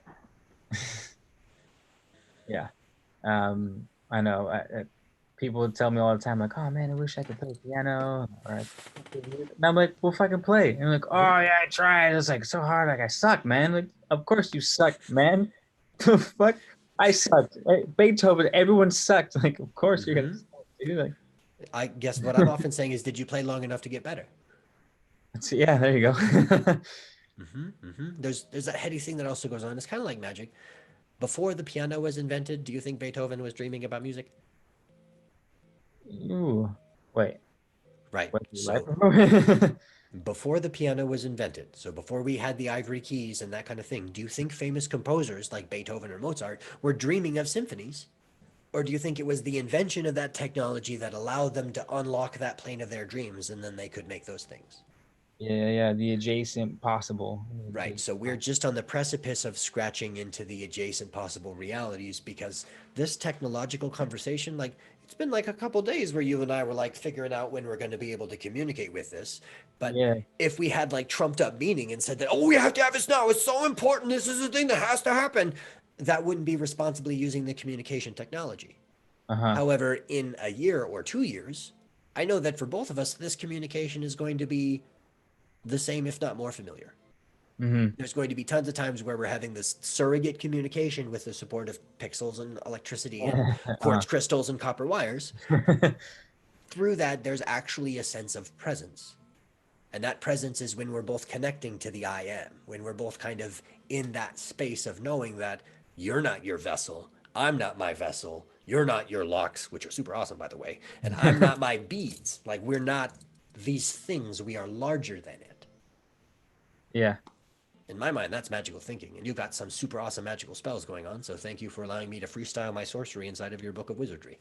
Yeah. I know. People would tell me all the time, like, "Oh man, I wish I could play piano." Or, and I'm like, "Well, fucking play." And I'm like, "Oh Mhm. yeah, I tried. It's like so hard. Like I suck, man. Like, of course you suck, man. The fuck, I sucked. Beethoven, everyone sucked. Like, of course you're gonna Mhm. suck, dude. Like, I guess what I'm often saying is, did you play long enough to get better? yeah, there you go. There's that heady thing that also goes on. It's kind of like magic. Before the piano was invented, do you think Beethoven was dreaming about music? Ooh, wait, Right. what? So Right? before the piano was invented, so before we had the ivory keys and that kind of thing, do you think famous composers like Beethoven or Mozart were dreaming of symphonies? Or do you think it was the invention of that technology that allowed them to unlock that plane of their dreams and then they could make those things? Yeah, yeah, the adjacent possible. Right. So we're just on the precipice of scratching into the adjacent possible realities because this technological conversation, like, it's been like a couple days where you and I were like figuring out when we're going to be able to communicate with this. But Yeah, if we had like trumped up meaning and said that, oh, we have to have this now, it's so important, this is the thing that has to happen, that wouldn't be responsibly using the communication technology. uh-huh. However, in a year or 2 years, I know that for both of us, this communication is going to be the same, if not more familiar. Hmm. There's going to be tons of times where we're having this surrogate communication with the support of pixels and electricity and quartz crystals and copper wires. Through that, there's actually a sense of presence. And that presence is when we're both connecting to the I am, when we're both kind of in that space of knowing that you're not your vessel, I'm not my vessel, you're not your locks, which are super awesome, by the way, and I'm not my beads. Like, we're not these things, we are larger than it. Yeah, In my mind, that's magical thinking. And you've got some super awesome magical spells going on. So thank you for allowing me to freestyle my sorcery inside of your book of wizardry.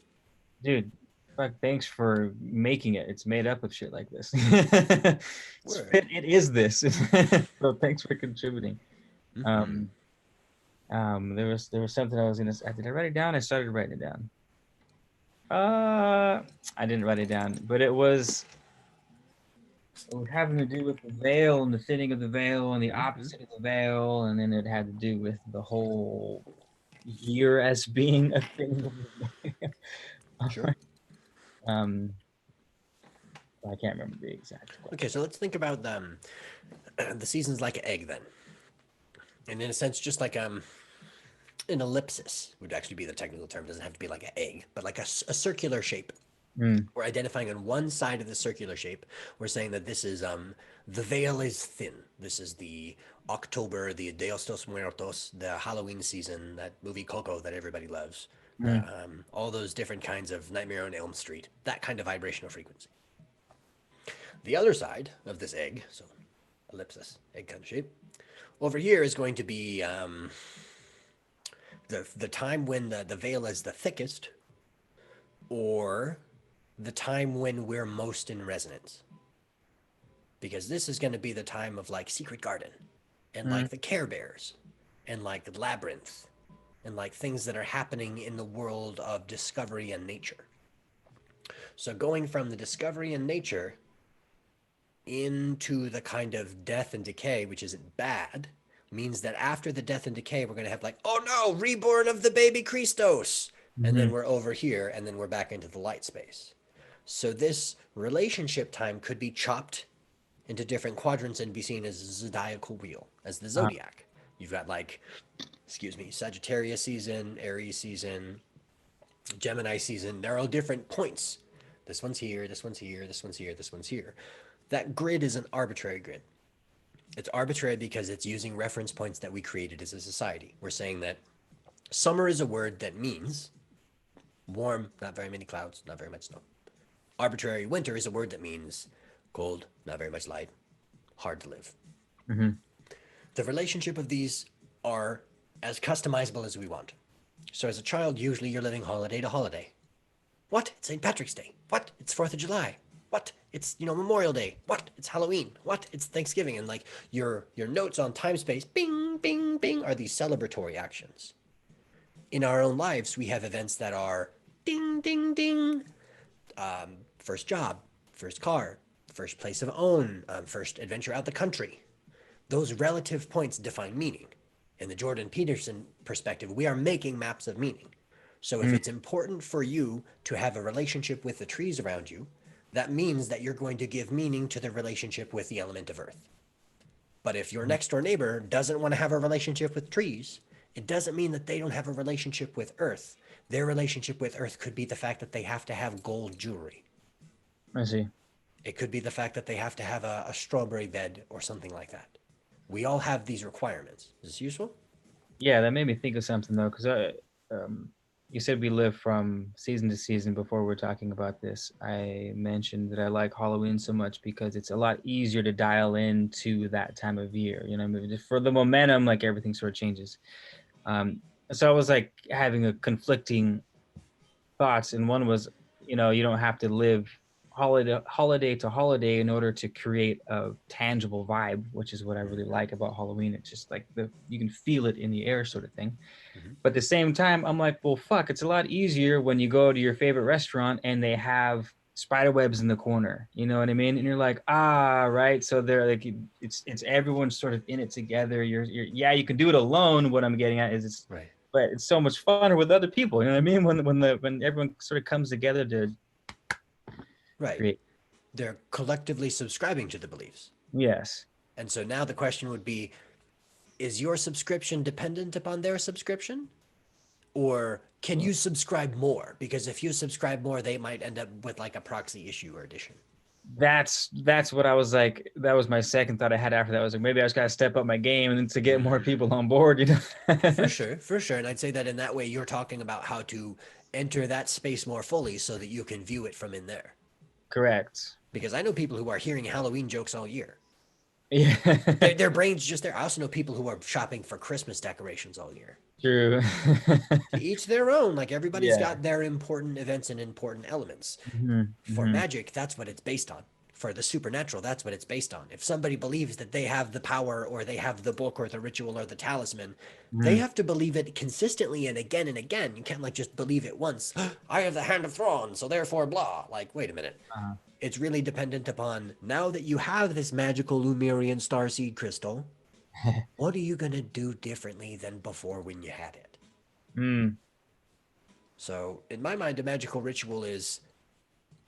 dude. Fuck, thanks for making it. It's made up of shit like this. Word. It is this. So thanks for contributing. Mm-hmm. Um, there was something I was gonna say. Did I write it down? I started writing it down. I didn't write it down, but it was having to do with the veil and the thinning of the veil and the Mm-hmm. opposite of the veil, and then it had to do with the whole year as being a thing of the veil. Sure. um, I can't remember the exact Okay, question. so let's think about the seasons like an egg then. And in a sense, just like an ellipsis would actually be the technical term. It doesn't have to be like an egg, but like a circular shape. Mm, We're identifying on one side of the circular shape. We're saying that this is the veil is thin. This is the October, the Dia de los Muertos, the Halloween season, that movie Coco that everybody loves, mm, all those different kinds of Nightmare on Elm Street, that kind of vibrational frequency. The other side of this egg, so ellipsis, egg kind of shape, over here is going to be the time when the veil is the thickest, or the time when we're most in resonance, because this is going to be the time of like Secret Garden and mm, like the Care Bears and like Labyrinth and like things that are happening in the world of discovery and nature. So going from the discovery and nature into the kind of death and decay, which isn't bad, means that after the death and decay, we're going to have like, oh no, reborn of the baby Christos. And then mhm. we're over here, and then we're back into the light space. So this relationship time could be chopped into different quadrants and be seen as a zodiacal wheel, as the Uh, zodiac. You've got like, excuse me, Sagittarius season, Aries season, Gemini season. They're all different points. This one's here, this one's here, this one's here, this one's here. That grid is an arbitrary grid. It's arbitrary because it's using reference points that we created as a society. We're saying that summer is a word that means warm, not very many clouds, not very much snow. Arbitrary winter is a word that means cold, not very much light, hard to live. mhm. The relationship of these are as customizable as we want. So as a child, usually you're living holiday to holiday. What? It's St. Patrick's Day. What? It's 4th of July. What? It's, Memorial Day. What? It's Halloween. What? It's Thanksgiving. And like your notes on time space, bing, bing, bing, are these celebratory actions. In our own lives, we have events that are ding, ding, ding. First job, first car, first place of own, first adventure out the country. Those relative points define meaning. In the Jordan Peterson perspective, we are making maps of meaning. So if Mm, it's important for you to have a relationship with the trees around you, that means that you're going to give meaning to the relationship with the element of earth. But if your next door neighbor doesn't want to have a relationship with trees, it doesn't mean that they don't have a relationship with earth. Their relationship with earth could be the fact that they have to have gold jewelry. I see. It could be the fact that they have to have a strawberry bed or something like that. We all have these requirements. Is this useful? Yeah, that made me think of something though, because you said we live from season to season. Before we are talking about this, I mentioned that I like Halloween so much because it's a lot easier to dial into that time of year. You know, I mean, just for the momentum, like everything sort of changes. Um, so I was like having a conflicting thoughts, and one was, you don't have to live holiday to holiday in order to create a tangible vibe, which is what I really like about Halloween. It's just like you can feel it in the air, sort of thing. Mm-hmm. But at the same time, I'm like, well, fuck, it's a lot easier when you go to your favorite restaurant and they have spider webs in the corner. You know what I mean? And you're like, right. So they're like, it's everyone sort of in it together. You're yeah, you can do it alone. What I'm getting at is Right. but it's so much funner with other people. You know what I mean? When everyone sort of comes together to Right. create. They're collectively subscribing to the beliefs. Yes. And so now the question would be, is your subscription dependent upon their subscription? Or can you subscribe more? Because if you subscribe more, they might end up with like a proxy issue or edition. That's what I was like. That was my second thought I had after that. I was like, maybe I just gotta step up my game and to get more people on board. You know. For sure, for sure. And I'd say that in that way, you're talking about how to enter that space more fully so that you can view it from in there. Correct. Because I know people who are hearing Halloween jokes all year. Yeah. Their brain's just there. I also know people who are shopping for Christmas decorations all year. True. To each their own. Like everybody's Yeah. got their important events and important elements. Hmm. For magic, that's what it's based on. For the supernatural, that's what it's based on. If somebody believes that they have the power or they have the book or the ritual or the talisman, they have to believe it consistently and again and again. You can't like just believe it once. I have the hand of Thrawn, so therefore blah. Like, wait a minute. Uh-huh. It's really dependent upon now that you have this magical Lumerian starseed crystal, what are you going to do differently than before when you had it? Mm. So, in my mind, a magical ritual is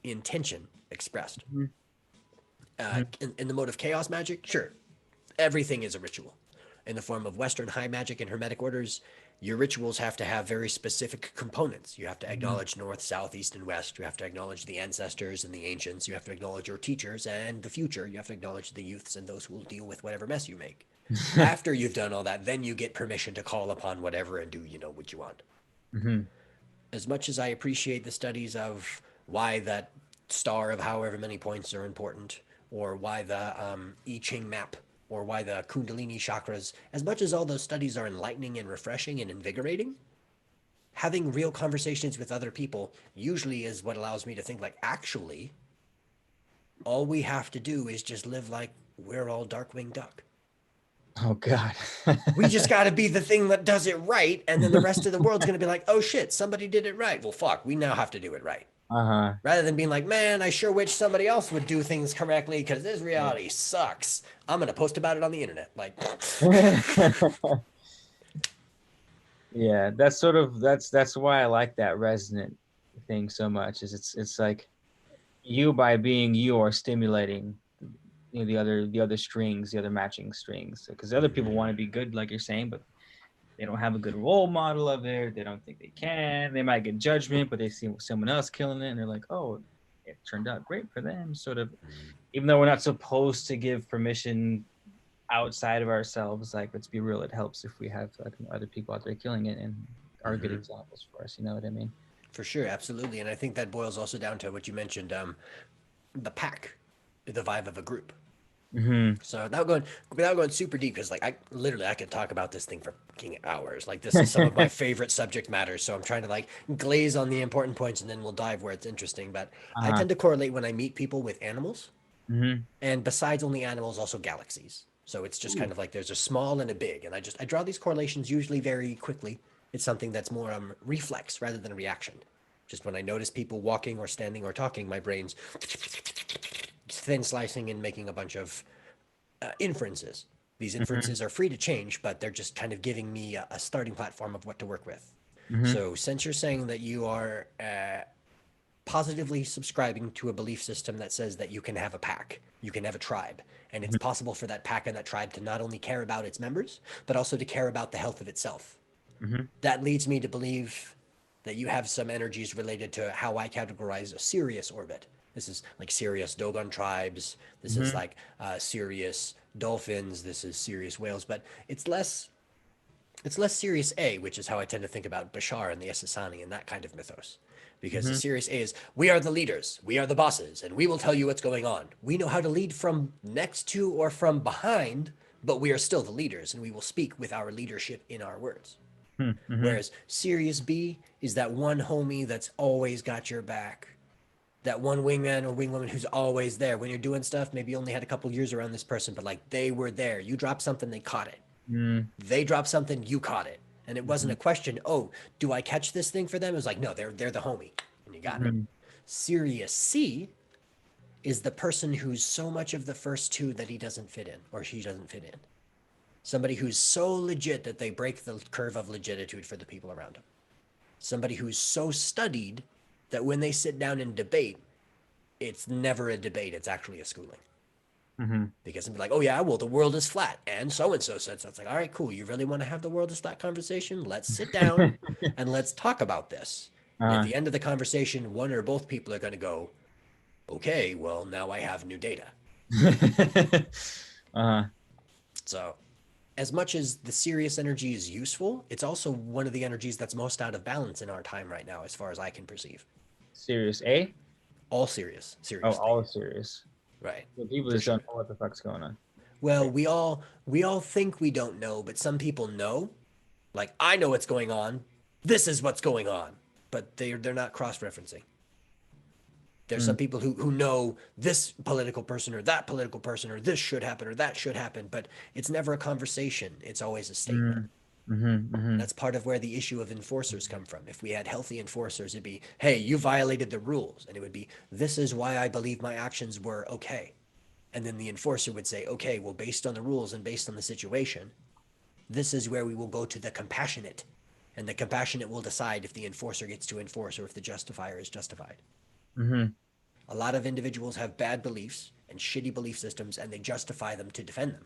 intention expressed. Mhm. In the mode of chaos magic, sure, everything is a ritual. In the form of Western high magic and hermetic orders, your rituals have to have very specific components. You have to acknowledge north, south, east, and west. You have to acknowledge the ancestors and the ancients. You have to acknowledge your teachers and the future. You have to acknowledge the youths and those who will deal with whatever mess you make. After you've done all that, then you get permission to call upon whatever and do what you want. Hmm. As much as I appreciate the studies of why that star of however many points are important, or why the I Ching map, or why the Kundalini chakras, as much as all those studies are enlightening and refreshing and invigorating, having real conversations with other people usually is what allows me to think like, actually, all we have to do is just live like we're all Darkwing Duck. Oh God. We just got to be the thing that does it right, and then the rest of the world's going to be like, oh shit, somebody did it right. Well, fuck, we now have to do it right. Uh-huh. Rather than being like, man, I sure wish somebody else would do things correctly because this reality sucks. I'm going to post about it on the internet. Like, Yeah, that's why I like that resonant thing so much. Is it's like you by being you are stimulating the other strings, the other matching strings, because other people want to be good, like you're saying, but they don't have a good role model of it. They don't think they can. They might get judgment, but they see someone else killing it, and they're like, oh, it turned out great for them. Sort of, even though we're not supposed to give permission outside of ourselves, like let's be real, it helps if we have like other people out there killing it and are good examples for us. You know what I mean? for sure, absolutely. And I think that boils also down to what you mentioned, the pack, the vibe of a group. Mm-hmm. So without going super deep, because like I could talk about this thing for fucking hours. Like this is some of my favorite subject matters. So I'm trying to like glaze on the important points and then we'll dive where it's interesting. But I tend to correlate when I meet people with animals, Mm-hmm. and besides only animals, also galaxies. So it's just kind of like there's a small and a big, and I draw these correlations usually very quickly. It's something that's more reflex rather than reaction. Just when I notice people walking or standing or talking, my brain's thin slicing and making a bunch of inferences. These Mm-hmm. inferences are free to change, but they're just kind of giving me a starting platform of what to work with. Mm-hmm. So since you're saying that you are positively subscribing to a belief system that says that you can have a pack, you can have a tribe, and it's possible for that pack and that tribe to not only care about its members, but also to care about the health of itself. Mm-hmm. That leads me to believe that you have some energies related to how I categorize a Sirius orbit. This is like Sirius Dogon tribes. This is Mm-hmm. like Sirius dolphins. This is Sirius whales, but it's less Sirius A, which is how I tend to think about Bashar and the Essassani and that kind of mythos. Because the Mm-hmm. Sirius A is, we are the leaders, we are the bosses, and we will tell you what's going on. We know how to lead from next to or from behind, but we are still the leaders, and we will speak with our leadership in our words. Mm-hmm. Whereas Sirius B is that one homie that's always got your back. That one wingman or wingwoman who's always there. When you're doing stuff, maybe you only had a couple years around this person, but like they were there. You dropped something, they caught it. They dropped something, you caught it. And it wasn't Mm-hmm. a question, oh, do I catch this thing for them? It was like, no, they're the homie. And you got it. Mm-hmm. Sirius C is the person who's so much of the first two that he doesn't fit in or she doesn't fit in. Somebody who's so legit that they break the curve of legititude for the people around them. Somebody who's so studied that when they sit down and debate, it's never a debate, it's actually a schooling. Mm-hmm. Because it'd be like, oh yeah, well, the world is flat. And so said so. It's like, all right, cool. You really want to have the world is flat conversation? Let's sit down and let's talk about this. And at Uh-huh. the end of the conversation, one or both people are going to go, okay, well, now I have new data. Uh-huh. So, as much as the serious energy is useful, it's also one of the energies that's most out of balance in our time right now, as far as I can perceive. Serious A? All serious, Oh, seriously. all serious. Right. So people For just don't sure. know what the fuck's going on. Well, we all think we don't know, but some people know. Like I know what's going on. This is what's going on. But they're not cross-referencing. There's Mm, some people who know this political person or that political person or this should happen or that should happen, but it's never a conversation. It's always a statement. mm, mm-hmm, mm-hmm, That's part of where the issue of enforcers come from. If we had healthy enforcers, it'd be, hey, you violated the rules. And it would be, this is why I believe my actions were okay. And then the enforcer would say, okay, well, based on the rules and based on the situation, this is where we will go to the compassionate. And the compassionate will decide if the enforcer gets to enforce or if the justifier is justified. mm-hmm, A lot of individuals have bad beliefs and shitty belief systems, and they justify them to defend them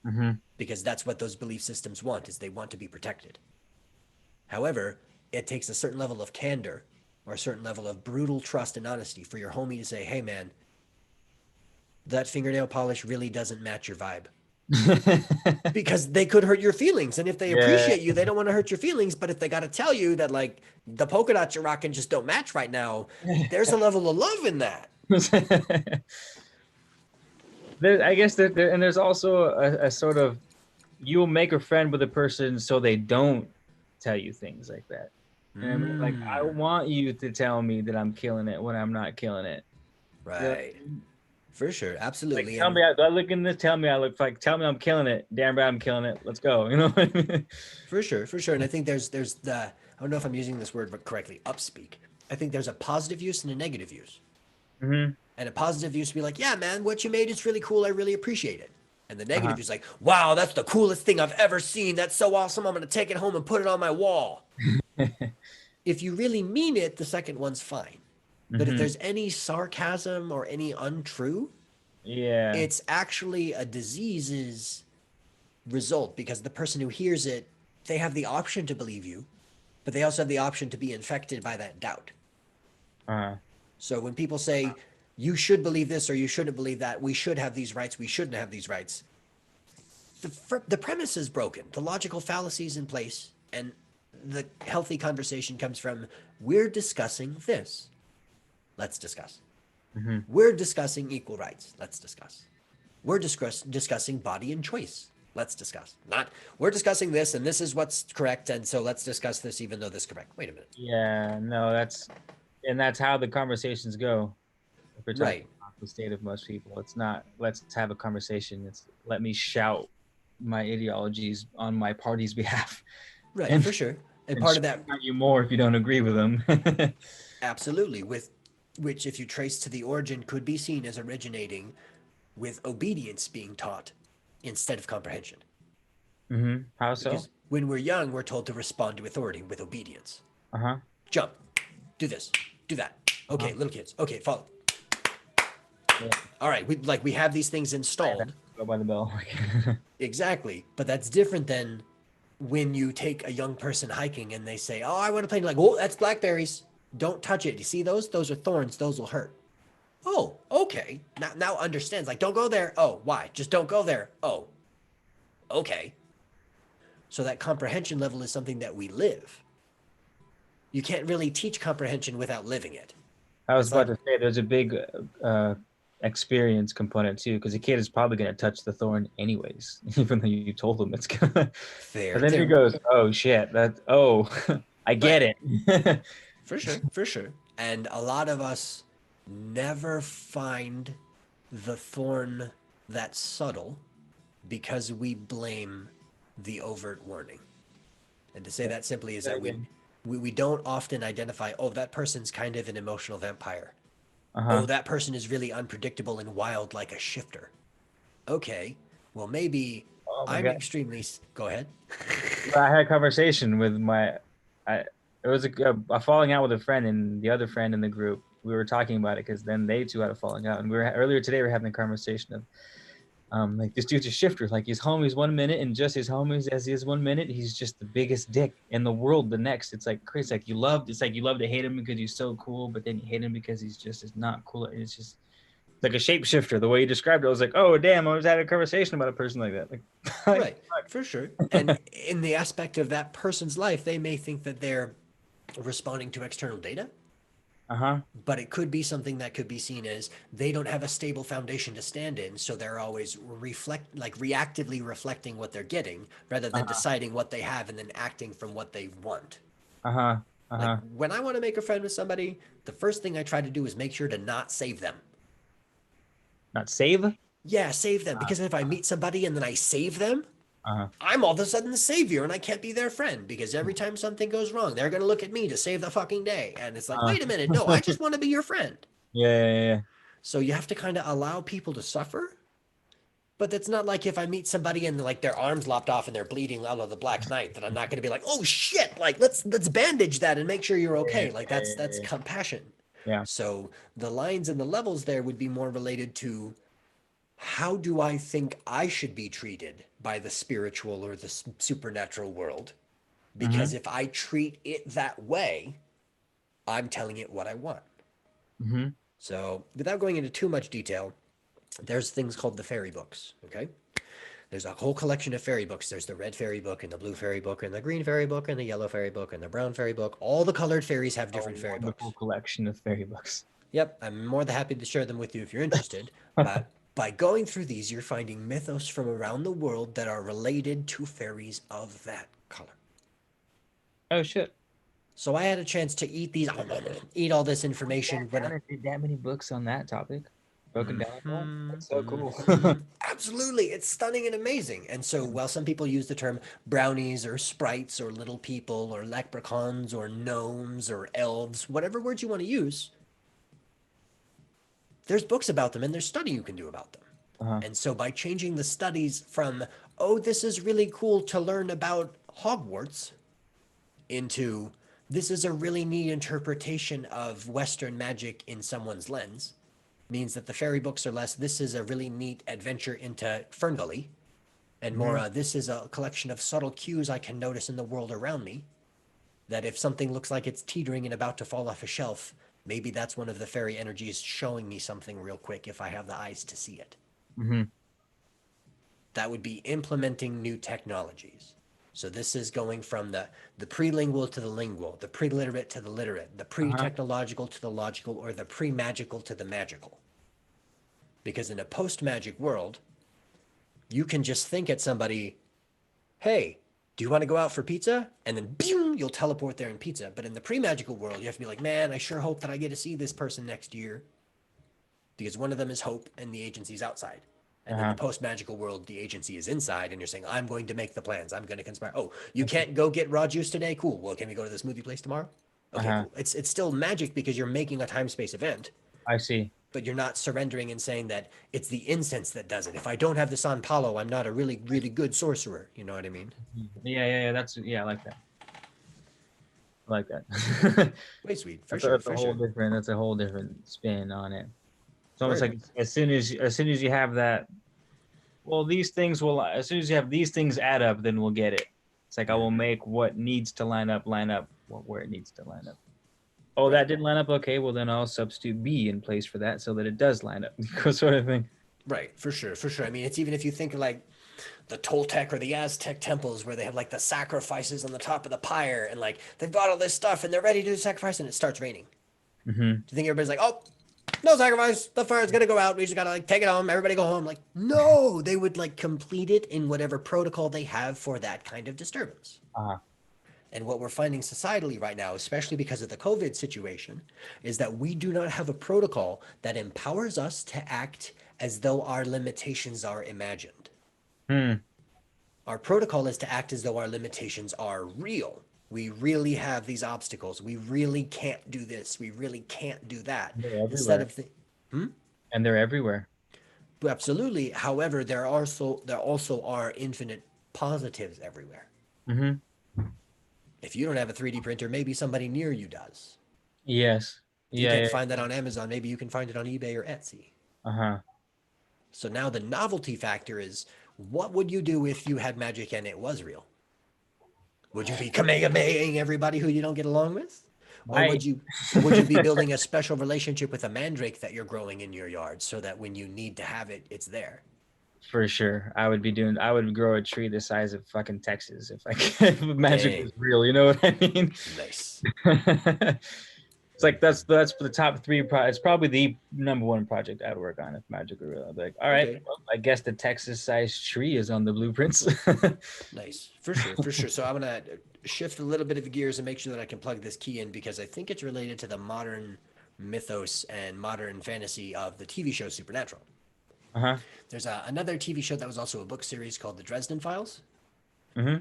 mm-hmm, because that's what those belief systems want, is they want to be protected. However, it takes a certain level of candor or a certain level of brutal trust and honesty for your homie to say, hey man, that fingernail polish really doesn't match your vibe. Because they could hurt your feelings. And if they yeah. appreciate you, they don't want to hurt your feelings. But if they got to tell you that, like, the polka dots you're rocking just don't match right now, there's a level of love in that. I guess and there's also a sort of you'll make a friend with a person so they don't tell you things like that. You know what I mean? Like I Mm, want you to tell me that I'm killing it when I'm not killing it. You know what right. I mean? For sure. Like Absolutely. tell And me do I look in this, tell me I look like tell me I'm killing it. Damn right I'm killing it. Let's go. You know what I mean? for sure. For sure. And I think there's the, I don't know if I'm using this word correctly, upspeak. I think there's a positive use and a negative use. Mm-hmm. And a positive use to be like, yeah, man, what you made is really cool. I really appreciate it. And the Uh-huh. negative is like, wow, that's the coolest thing I've ever seen. That's so awesome. I'm going to take it home and put it on my wall. If you really mean it, the second one's fine. But if Mm-hmm. there's any sarcasm or any untrue, Yeah. it's actually a disease's result because the person who hears it, they have the option to believe you, but they also have the option to be infected by that doubt. Uh-huh. So when people say, you should believe this or you shouldn't believe that, we should have these rights, we shouldn't have these rights, the premise is broken. The logical fallacy is in place, and the healthy conversation comes from, we're discussing this. Let's discuss. Mm-hmm. We're discussing equal rights. Let's discuss. We're discussing body and choice. Let's discuss. Not, we're discussing this and this is what's correct, and so let's discuss this even though this is correct. Wait a minute. Yeah, no, that's how the conversations go. If we're talking Right. about the state of most people, it's not let's have a conversation. It's let me shout my ideologies on my party's behalf, Right, and for sure. And and part shout of that, you more if you don't agree with them. absolutely, with which, if you trace to the origin, could be seen as originating with obedience being taught instead of comprehension. How so? Because when we're young, we're told to respond to authority with obedience. Uh-huh. Jump, do this, do that. Okay, Uh-huh. little kids. Okay, follow. Yeah. All right, we have these things I have to installed. go by the bell. Exactly, but that's different than when you take a young person hiking and they say, "Oh, I want to play." Like, "Oh, that's blackberries. Don't touch it. You see those? Those are thorns. Those will hurt." Oh, okay. Now understands. Like, don't go there. Oh, why? Just don't go there. Oh, okay. So that comprehension level is something that we live. You can't really teach comprehension without living it. I was It's about like, to say there's a big experience component too, because a kid is probably going to touch the thorn anyways, even though you told him it's gonna. fair. And then he goes, "Oh shit, that oh, I Right. get it." For sure, for sure. And a lot of us never find the thorn that's subtle because we blame the overt warning. And to say that simply is that we don't often identify, oh, that person's kind of an emotional vampire. Oh, Uh-huh. that person is really unpredictable and wild like a shifter. Okay, well, maybe Oh my I'm god. extremely. Go ahead. I had a conversation with I it was a falling out with a friend and the other friend in the group. We were talking about it because then they too had a falling out, and we were earlier today we were having a conversation of like this dude's a shifter. Like his homies 1 minute and just his homies as he is 1 minute, he's just the biggest dick in the world the next. It's like crazy. It's like you love to hate him because he's so cool, but then you hate him because he's just is not cool. It's just like a shapeshifter. The way you described it, I was like, oh damn, I was having a conversation about a person like that. Like, Right, for sure. And in the aspect of that person's life, they may think that they're responding to external data, uh-huh. but it could be something that could be seen as they don't have a stable foundation to stand in, so they're always reactively reflecting what they're getting rather than Uh-huh. deciding what they have and then acting from what they want. Uh-huh. Like Uh-huh. when I want to make a friend with somebody, the first thing I try to do is make sure to not save them. Not save? Yeah, save them, because if I meet somebody and then I save them, Uh-huh. I'm all of a sudden the savior and I can't be their friend because every time something goes wrong, they're going to look at me to save the fucking day. And it's like, Uh, wait a minute, no, I just want to be your friend. yeah. So you have to kind of allow people to suffer. But that's not like if I meet somebody and like their arms lopped off and they're bleeding out of the Black Knight, that I'm not going to be like, oh shit, like let's bandage that and make sure you're Yeah, okay. Like that's yeah. compassion. Yeah. So the lines and the levels there would be more related to how do I think I should be treated by the spiritual or the supernatural world? Because Mm-hmm. if I treat it that way, I'm telling it what I want. Mm-hmm. So, without going into too much detail, there's things called the fairy books, okay? There's a whole collection of fairy books. There's the red fairy book and the blue fairy book and the green fairy book and the yellow fairy book and the brown fairy book. All the colored fairies have A different fairy wonderful books. collection of fairy books. Yep, I'm more than happy to share them with you if you're interested. But by going through these, you're finding mythos from around the world that are related to fairies of that color. Oh shit. So I had a chance to eat all this information when I. That many books on that topic broken down like that. Mm-hmm, That's so cool. mm-hmm. Absolutely, it's stunning and amazing. And so, while some people use the term brownies or sprites or little people or leprechauns or gnomes or elves, whatever words you want to use, there's books about them and there's study you can do about them. Uh-huh. And so, by changing the studies from, oh, this is really cool to learn about Hogwarts, into this is a really neat interpretation of Western magic in someone's lens, means that the fairy books are less, this is a really neat adventure into Ferngully, and more, Mm-hmm. this is a collection of subtle cues I can notice in the world around me. That if something looks like it's teetering and about to fall off a shelf, maybe that's one of the fairy energies showing me something real quick if I have the eyes to see it. Mm-hmm. That would be implementing new technologies. So this is going from the pre-lingual to the lingual, the pre-literate to the literate, the Uh-huh. pre-technological to the logical, or the pre-magical to the magical. Because in a post-magic world, you can just think at somebody, hey, do you want to go out for pizza? And then boom, you'll teleport there in pizza. But in the pre-magical world, you have to be like, man, I sure hope that I get to see this person next year. Because one of them is hope and the agency's outside. And in the Uh-huh. post-magical world, the agency is inside, and you're saying, I'm going to make the plans. I'm going to conspire. Oh, you can't go get raw juice today? Cool. Well, can we go to the smoothie place tomorrow? Okay, cool. It's still magic because you're making a time space event, I see. but you're not surrendering and saying that it's the incense that does it. If I don't have the San Paulo, I'm not a really, really good sorcerer. You know what I mean? Yeah. That's I like that. I like that. Way sweet, for That's sure, that's a for whole sure. different. That's a whole different spin on it. It's almost Word. like as soon as you have that, well, these things will. As soon as you have these things add up, then we'll get it. It's like I will make what needs to line up where it needs to line up. Oh, Right. that didn't line up. Okay, well then I'll substitute B in place for that so that it does line up. Sort of thing. Right, for sure, for sure. I mean, it's even if you think like the Toltec or the Aztec temples where they have like the sacrifices on the top of the pyre and like they've got all this stuff and they're ready to do sacrifice and it starts raining. Mm-hmm. Do you think everybody's like, oh, no sacrifice, the fire's gonna go out, we just gotta like take it home, everybody go home? Like, no, they would like complete it in whatever protocol they have for that kind of disturbance. Uh-huh. And what we're finding societally right now, especially because of the COVID situation, is that we do not have a protocol that empowers us to act as though our limitations are imagined. Hmm. Our protocol is to act as though our limitations are real. We really have these obstacles. We really can't do this. We really can't do that. They're Instead everywhere. of the, And they're everywhere. absolutely. However, there also are infinite positives everywhere. Mm-hmm. If you don't have a 3D printer, maybe somebody near you does. Yes. If you Yeah. can't Yeah. find that on Amazon, maybe you can find it on eBay or Etsy. Uh-huh. So now the novelty factor is what would you do if you had magic and it was real? Would you be kamehamehaing everybody who you don't get along with? Or I would you be building a special relationship with a mandrake that you're growing in your yard so that when you need to have it, it's there? For sure. I would grow a tree the size of fucking Texas if I could, if magic Dang. was real, you know what I mean? Nice. It's like that's for the top three. It's probably the number one project I'd work on if magic were real. I'd be like, all right, Okay. well, I guess the Texas-sized tree is on the blueprints. Nice. For sure. For sure. So I'm going to shift a little bit of gears and make sure that I can plug this key in because I think it's related to the modern mythos and modern fantasy of the TV show Supernatural. Uh-huh. There's another TV show that was also a book series called The Dresden Files Mm-hmm.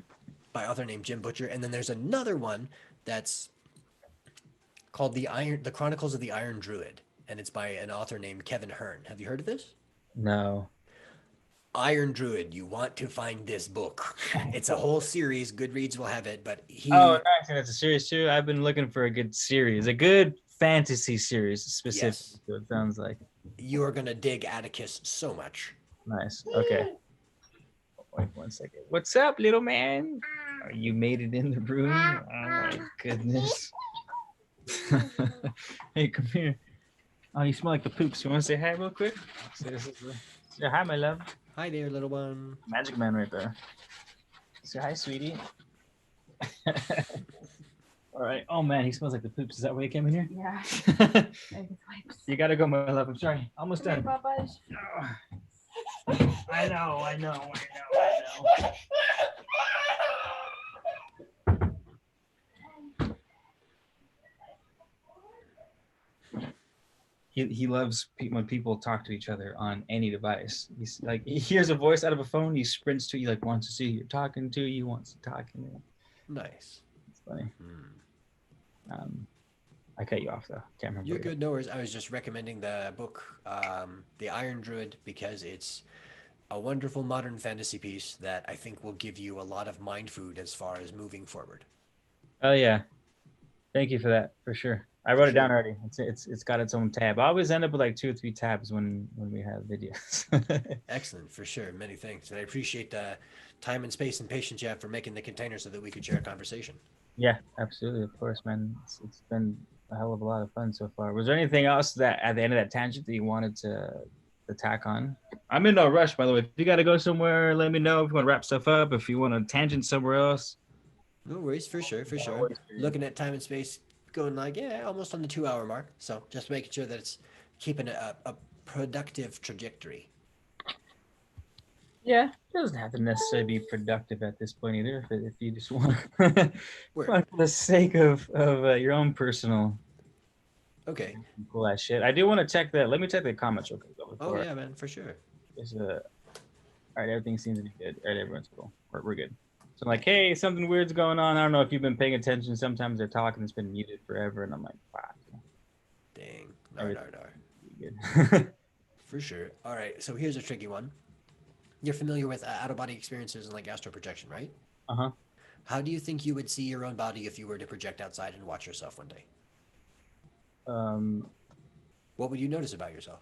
by author named Jim Butcher, and then there's another one that's called the Chronicles of the Iron Druid, and it's by an author named Kevin Hearn. Have you heard of this? No. Iron Druid. You want to find this book. It's a whole series. Goodreads will have it, but Oh, nice. And it's a series too. I've been looking for a good series, a good fantasy series specifically. yes, So it sounds like you are gonna dig Atticus so much. nice. Okay. Wait 1 second. What's up, little man? Oh, you made it in the room. Oh my goodness. Hey, come here. Oh, you smell like the poops. You want to say hi real quick? Say hi, my love. Hi there, little one. Magic man right there. Say hi, sweetie. All right. Oh man, he smells like the poops. Is that why you came in here? Yeah. You gotta go, my love. I'm sorry. Almost done. Bye-bye. I know. He loves when people talk to each other on any device. He's like, he hears a voice out of a phone, he sprints to you, like wants to see who you're talking to, he wants to talk in there. Nice. It's funny. I cut you off though. Can't remember. You're good, no worries. I was just recommending the book, The Iron Druid, because it's a wonderful modern fantasy piece that I think will give you a lot of mind food as far as moving forward. Oh yeah. Thank you for that, for sure. I wrote it down already. It's got its own tab. I always end up with like 2 or 3 tabs when we have videos. Excellent, for sure. Many thanks. And I appreciate the time and space and patience you have for making the container so that we could share a conversation. Yeah, absolutely, of course, man. It's been a hell of a lot of fun so far. Was there anything else that at the end of that tangent that you wanted to tack on? I'm in no rush, by the way. If you got to go somewhere, let me know. If you want to wrap stuff up, if you want to tangent somewhere else. No worries, for sure, for sure. Looking at time and space, going like, yeah, almost on the 2-hour mark. So just making sure that it's keeping a productive trajectory. Yeah, it doesn't have to necessarily be productive at this point either. If you just want to, for the sake of your own personal, okay, cool ass shit. I do want to check that. Let me check the comments real quick. Oh yeah, man, for sure. All right, everything seems to be good. All right, everyone's cool. We're good. So I'm like, hey, something weird's going on. I don't know if you've been paying attention. Sometimes they're talking, it's been muted forever, and I'm like, fuck. Dang. Everything's Nar. good. For sure. All right. So here's a tricky one. You're familiar with out of body experiences and like astral projection, right? Uh-huh. How do you think you would see your own body if you were to project outside and watch yourself one day? Um, What would you notice about yourself?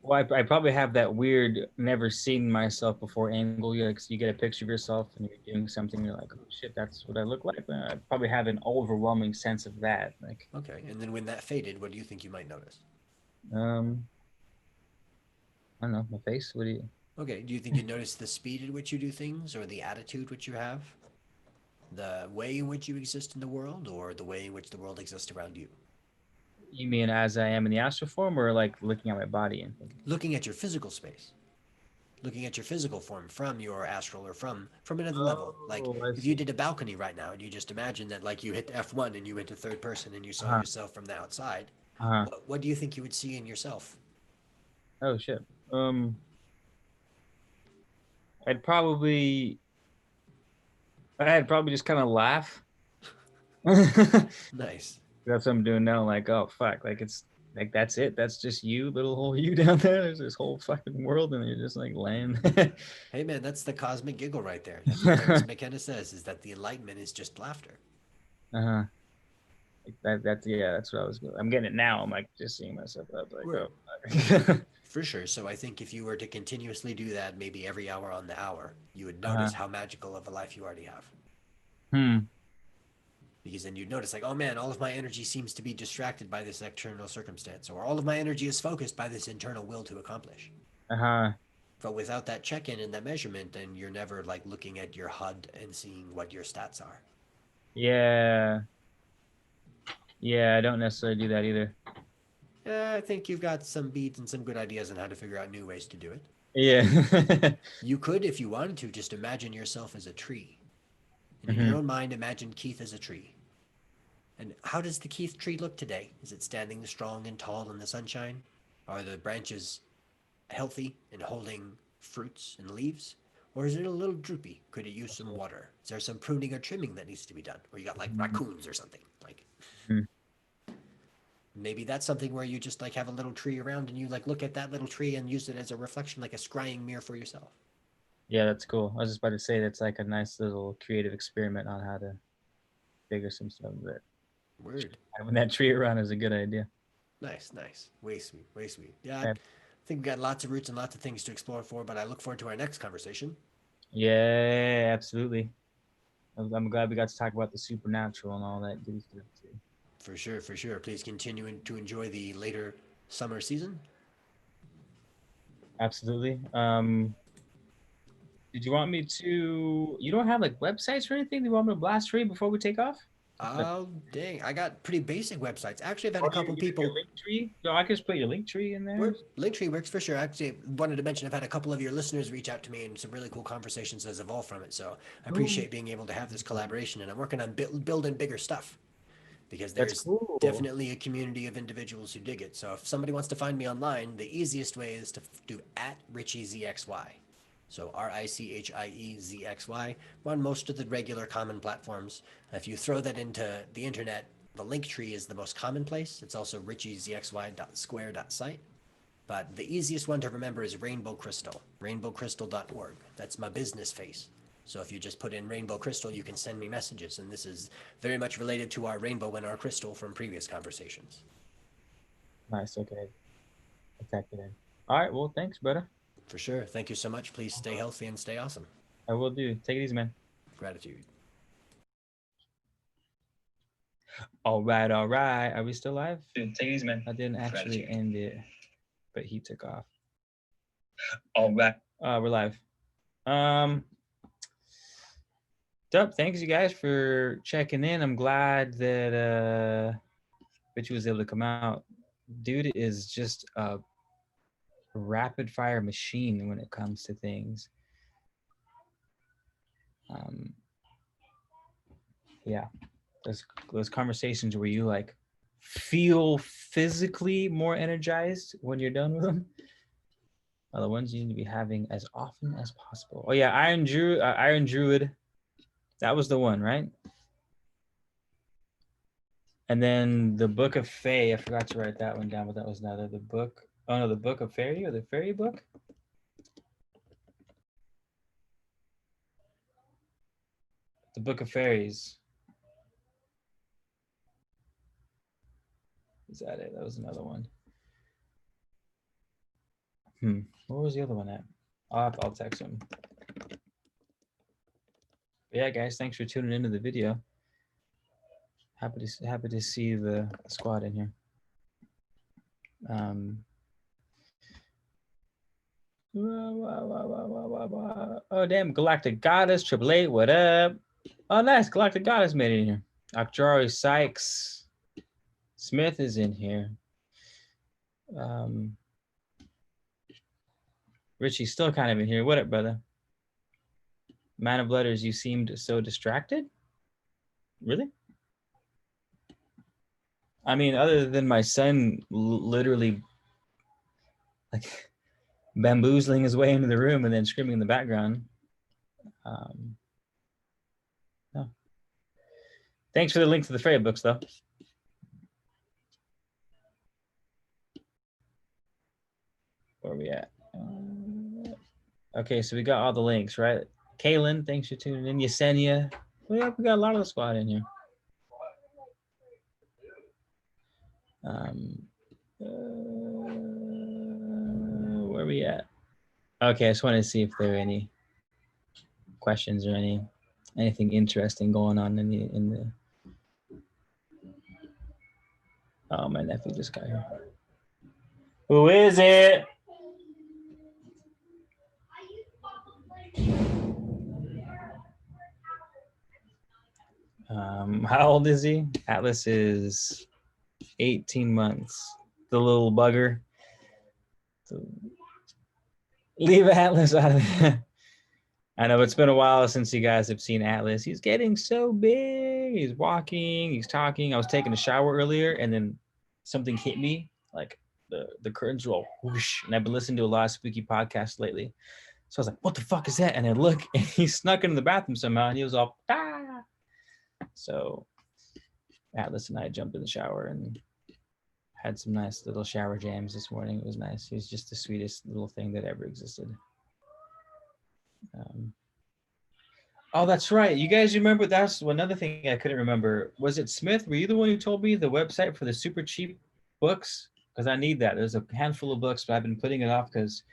well, I probably have that weird, never seen myself before angle. You get a picture of yourself and you're doing something. You're like, oh shit, that's what I look like. I probably have an overwhelming sense of that. Like, Okay. And then when that faded, what do you think you might notice? um, I don't know, my face. What do you? Okay. Do you think you notice the speed at which you do things or the attitude which you have? The way in which you exist in the world or the way in which the world exists around you? You mean as I am in the astral form, or like looking at my body and thinking? Looking at your physical space. Looking at your physical form from your astral or from another level. Like Oh, I if you see. did a balcony right now and you just imagine that like you hit F1 and you went to third person and you saw Uh-huh. yourself from the outside, Uh-huh. what do you think you would see in yourself? Oh shit. I'd probably, I'd probably just kind of laugh. Nice. That's what I'm doing now. Like, oh fuck, like it's like that's it. That's just you, little whole you down there. There's this whole fucking world, and you're just like laying. Hey man, that's the cosmic giggle right there. That's what Terence McKenna says, is that the enlightenment is just laughter. Uh-huh. Like that's yeah. That's what I was. I'm getting it now. I'm like just seeing myself up. Like, Word. oh. Fuck. For sure. So I think if you were to continuously do that, maybe every hour on the hour, you would Uh-huh. notice how magical of a life you already have. Hmm. Because then you'd notice, like, oh man, all of my energy seems to be distracted by this external circumstance, or all of my energy is focused by this internal will to accomplish. Uh-huh. But without that check in and that measurement, then you're never like looking at your HUD and seeing what your stats are. Yeah. Yeah. I don't necessarily do that either. I think you've got some beats and some good ideas on how to figure out new ways to do it. Yeah. You could, if you wanted to, just imagine yourself as a tree. And in your Hmm. own mind, imagine Keith as a tree. And how does the Keith tree look today? Is it standing strong and tall in the sunshine? Are the branches healthy and holding fruits and leaves? Or is it a little droopy? Could it use some water? Is there some pruning or trimming that needs to be done? Or you got like raccoons or something? Like maybe that's something where you just like have a little tree around and you like look at that little tree and use it as a reflection, like a scrying mirror for yourself. Yeah, that's cool. I was just about to say that's like a nice little creative experiment on how to figure some stuff. That Word. having that tree around is a good idea. Nice. Way sweet. Way sweet. Yeah, I Yeah, think we got lots of roots and lots of things to explore for, but I look forward to our next conversation. yeah, absolutely. I'm glad we got to talk about the supernatural and all that good stuff too. For sure, for sure. Please continue to enjoy the later summer season. Absolutely. Did you want me to? You don't have like websites or anything? Do you want me to blast for you before we take off? Oh, dang. I got pretty basic websites. Actually, I've had a Or couple your people. link tree? No, I can just put your link tree in there. Linktree works for sure. Actually, wanted to mention I've had a couple of your listeners reach out to me and some really cool conversations has evolved from it. So I Oh, appreciate being able to have this collaboration, and I'm working on building bigger stuff because that's there's cool. definitely a community of individuals who dig it. So if somebody wants to find me online, the easiest way is to do at RichieZXY. So RichieZXY. We're on most of the regular common platforms. If you throw that into the internet, the link tree is the most common place. It's also richiezxy.square.site. But the easiest one to remember is Rainbow Crystal, rainbowcrystal.org. That's my business face. So if you just put in Rainbow Crystal, you can send me messages. And this is very much related to our rainbow and our crystal from previous conversations. Nice. Okay. Attack it in. All right. Well, thanks, brother. For sure. Thank you so much. Please stay healthy and stay awesome. I will do. Take it easy, man. Gratitude. All right. All right. Are we still live? Dude, take it easy, man. I didn't actually end it, but he took off. All right. We're live. Um, Dope. Thanks you guys for checking in. I'm glad that Richie was able to come out. Dude is just a rapid fire machine when it comes to things. Um, yeah, those conversations where you like feel physically more energized when you're done with them. are the ones you need to be having as often as possible. Oh yeah, Iron Druid. That was the one, right? And then the Book of Fae. I forgot to write that one down, but that was another. The book. Oh no, the Book of Fairy or the Fairy book. The Book of Fairies. Is that it? That was another one. Where was the other one at? I'll text him. But yeah, guys, thanks for tuning into the video. Happy to see the squad in here. Oh damn, Galactic Goddess, Triple Eight, what up? Oh nice, Galactic Goddess made it in here. Octari Sykes Smith is in here. Richie's still kind of in here. What up, brother? Man of Letters, you seemed so distracted? Really? I mean, other than my son literally like bamboozling his way into the room and then screaming in the background. No. Thanks for the link to the Freya books, though. Where are we at? Okay, so we got all the links, right? Kaylin, thanks for tuning in. Yesenia. Well, yeah, we got a lot of the squad in here. Where are we at? Okay, I just wanted to see if there are any questions or anything interesting going on in the. Oh, my nephew just got here. Who is it? How old is he? Atlas is 18 months. The little bugger. So leave Atlas out of it. I know it's been a while since you guys have seen Atlas. He's getting so big. He's walking, he's talking. I was taking a shower earlier and then something hit me, like the curtains roll whoosh. And I've been listening to a lot of spooky podcasts lately. So I was like, what the fuck is that? And I look and he snuck into the bathroom somehow and he was all, ah. So Atlas and I jumped in the shower and had some nice little shower jams this morning. It was nice. He was just the sweetest little thing that ever existed. Oh, that's right. You guys remember? That's another thing I couldn't remember. Was it Smith? Were you the one who told me the website for the super cheap books? Because I need that. There's a handful of books, but I've been putting it off because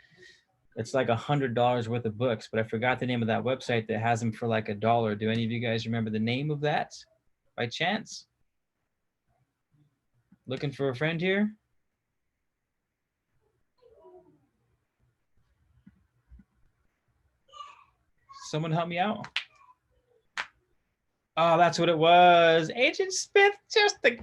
it's like $100 worth of books. But I forgot the name of that website that has them for like $1. Do any of you guys remember the name of that by chance? Looking for a friend here? Someone help me out. Oh, that's what it was. Agent Smith, just the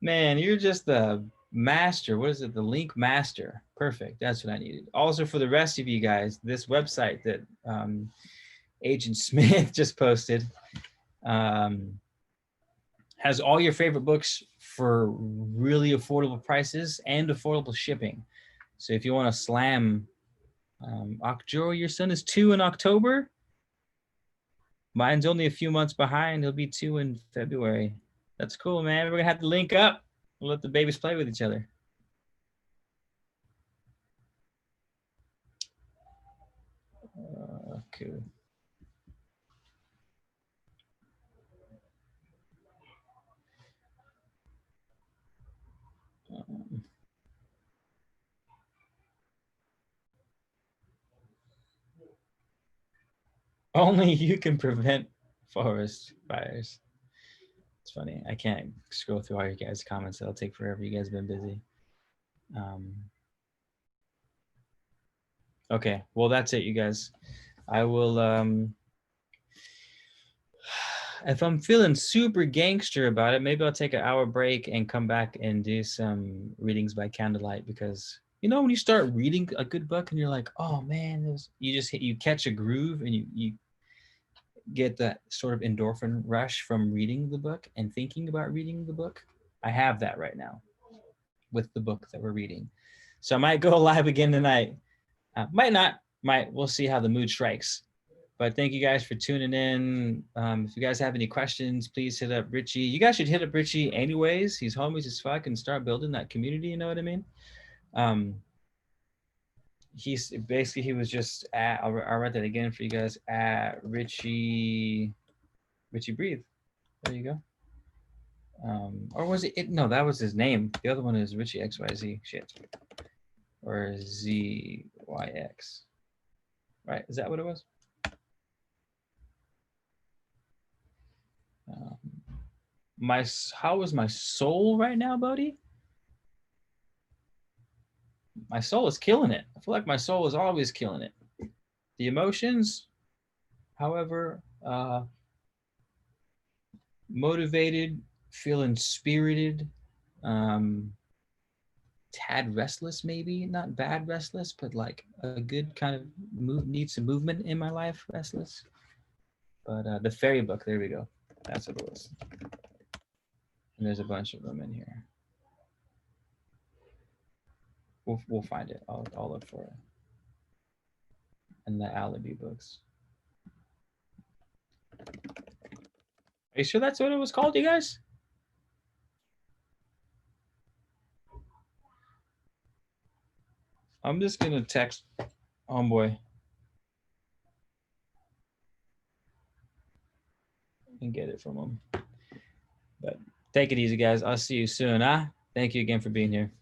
man, you're just the master. What is it? The link master. Perfect. That's what I needed. Also, for the rest of you guys, this website that Agent Smith just posted has all your favorite books for really affordable prices and affordable shipping. So if you want to slam Okjoro, your son is 2 in October. Mine's only a few months behind. He'll be 2 in February. That's cool, man. We're going to have to link up. We'll let the babies play with each other. Cool. Only you can prevent forest fires. It's funny. I can't scroll through all your guys' comments. It'll take forever. You guys have been busy. Okay. Well, that's it, you guys. I will... if I'm feeling super gangster about it, maybe I'll take an hour break and come back and do some readings by candlelight, because you know when you start reading a good book and you're like, oh man, you catch a groove and you get that sort of endorphin rush from reading the book and thinking about reading the book. I have that right now with the book that we're reading. So I might go live again tonight. Might not. Might. We'll see how the mood strikes. But thank you guys for tuning in. If you guys have any questions, please hit up Richie. You guys should hit up Richie anyways. He's homies as fuck and start building that community. You know what I mean? He's basically, he was just at, I'll write that again for you guys, at Richie Breathe. There you go. Or was it, no, that was his name. The other one is Richie XYZ. Shit. Or ZYX. Right? Is that what it was? How is my soul right now, buddy? My soul is killing it. I feel like my soul is always killing it. The emotions, however, motivated, feeling spirited, tad restless, maybe not bad restless, but like a good kind of need some movement in my life, restless. But the fairy book, there we go. That's what it was. And there's a bunch of them in here. We'll find it. I'll look for it. And the Alibi books. Are you sure that's what it was called, you guys? I'm just gonna text homeboy and get it from him. But take it easy, guys. I'll see you soon. Thank you again for being here.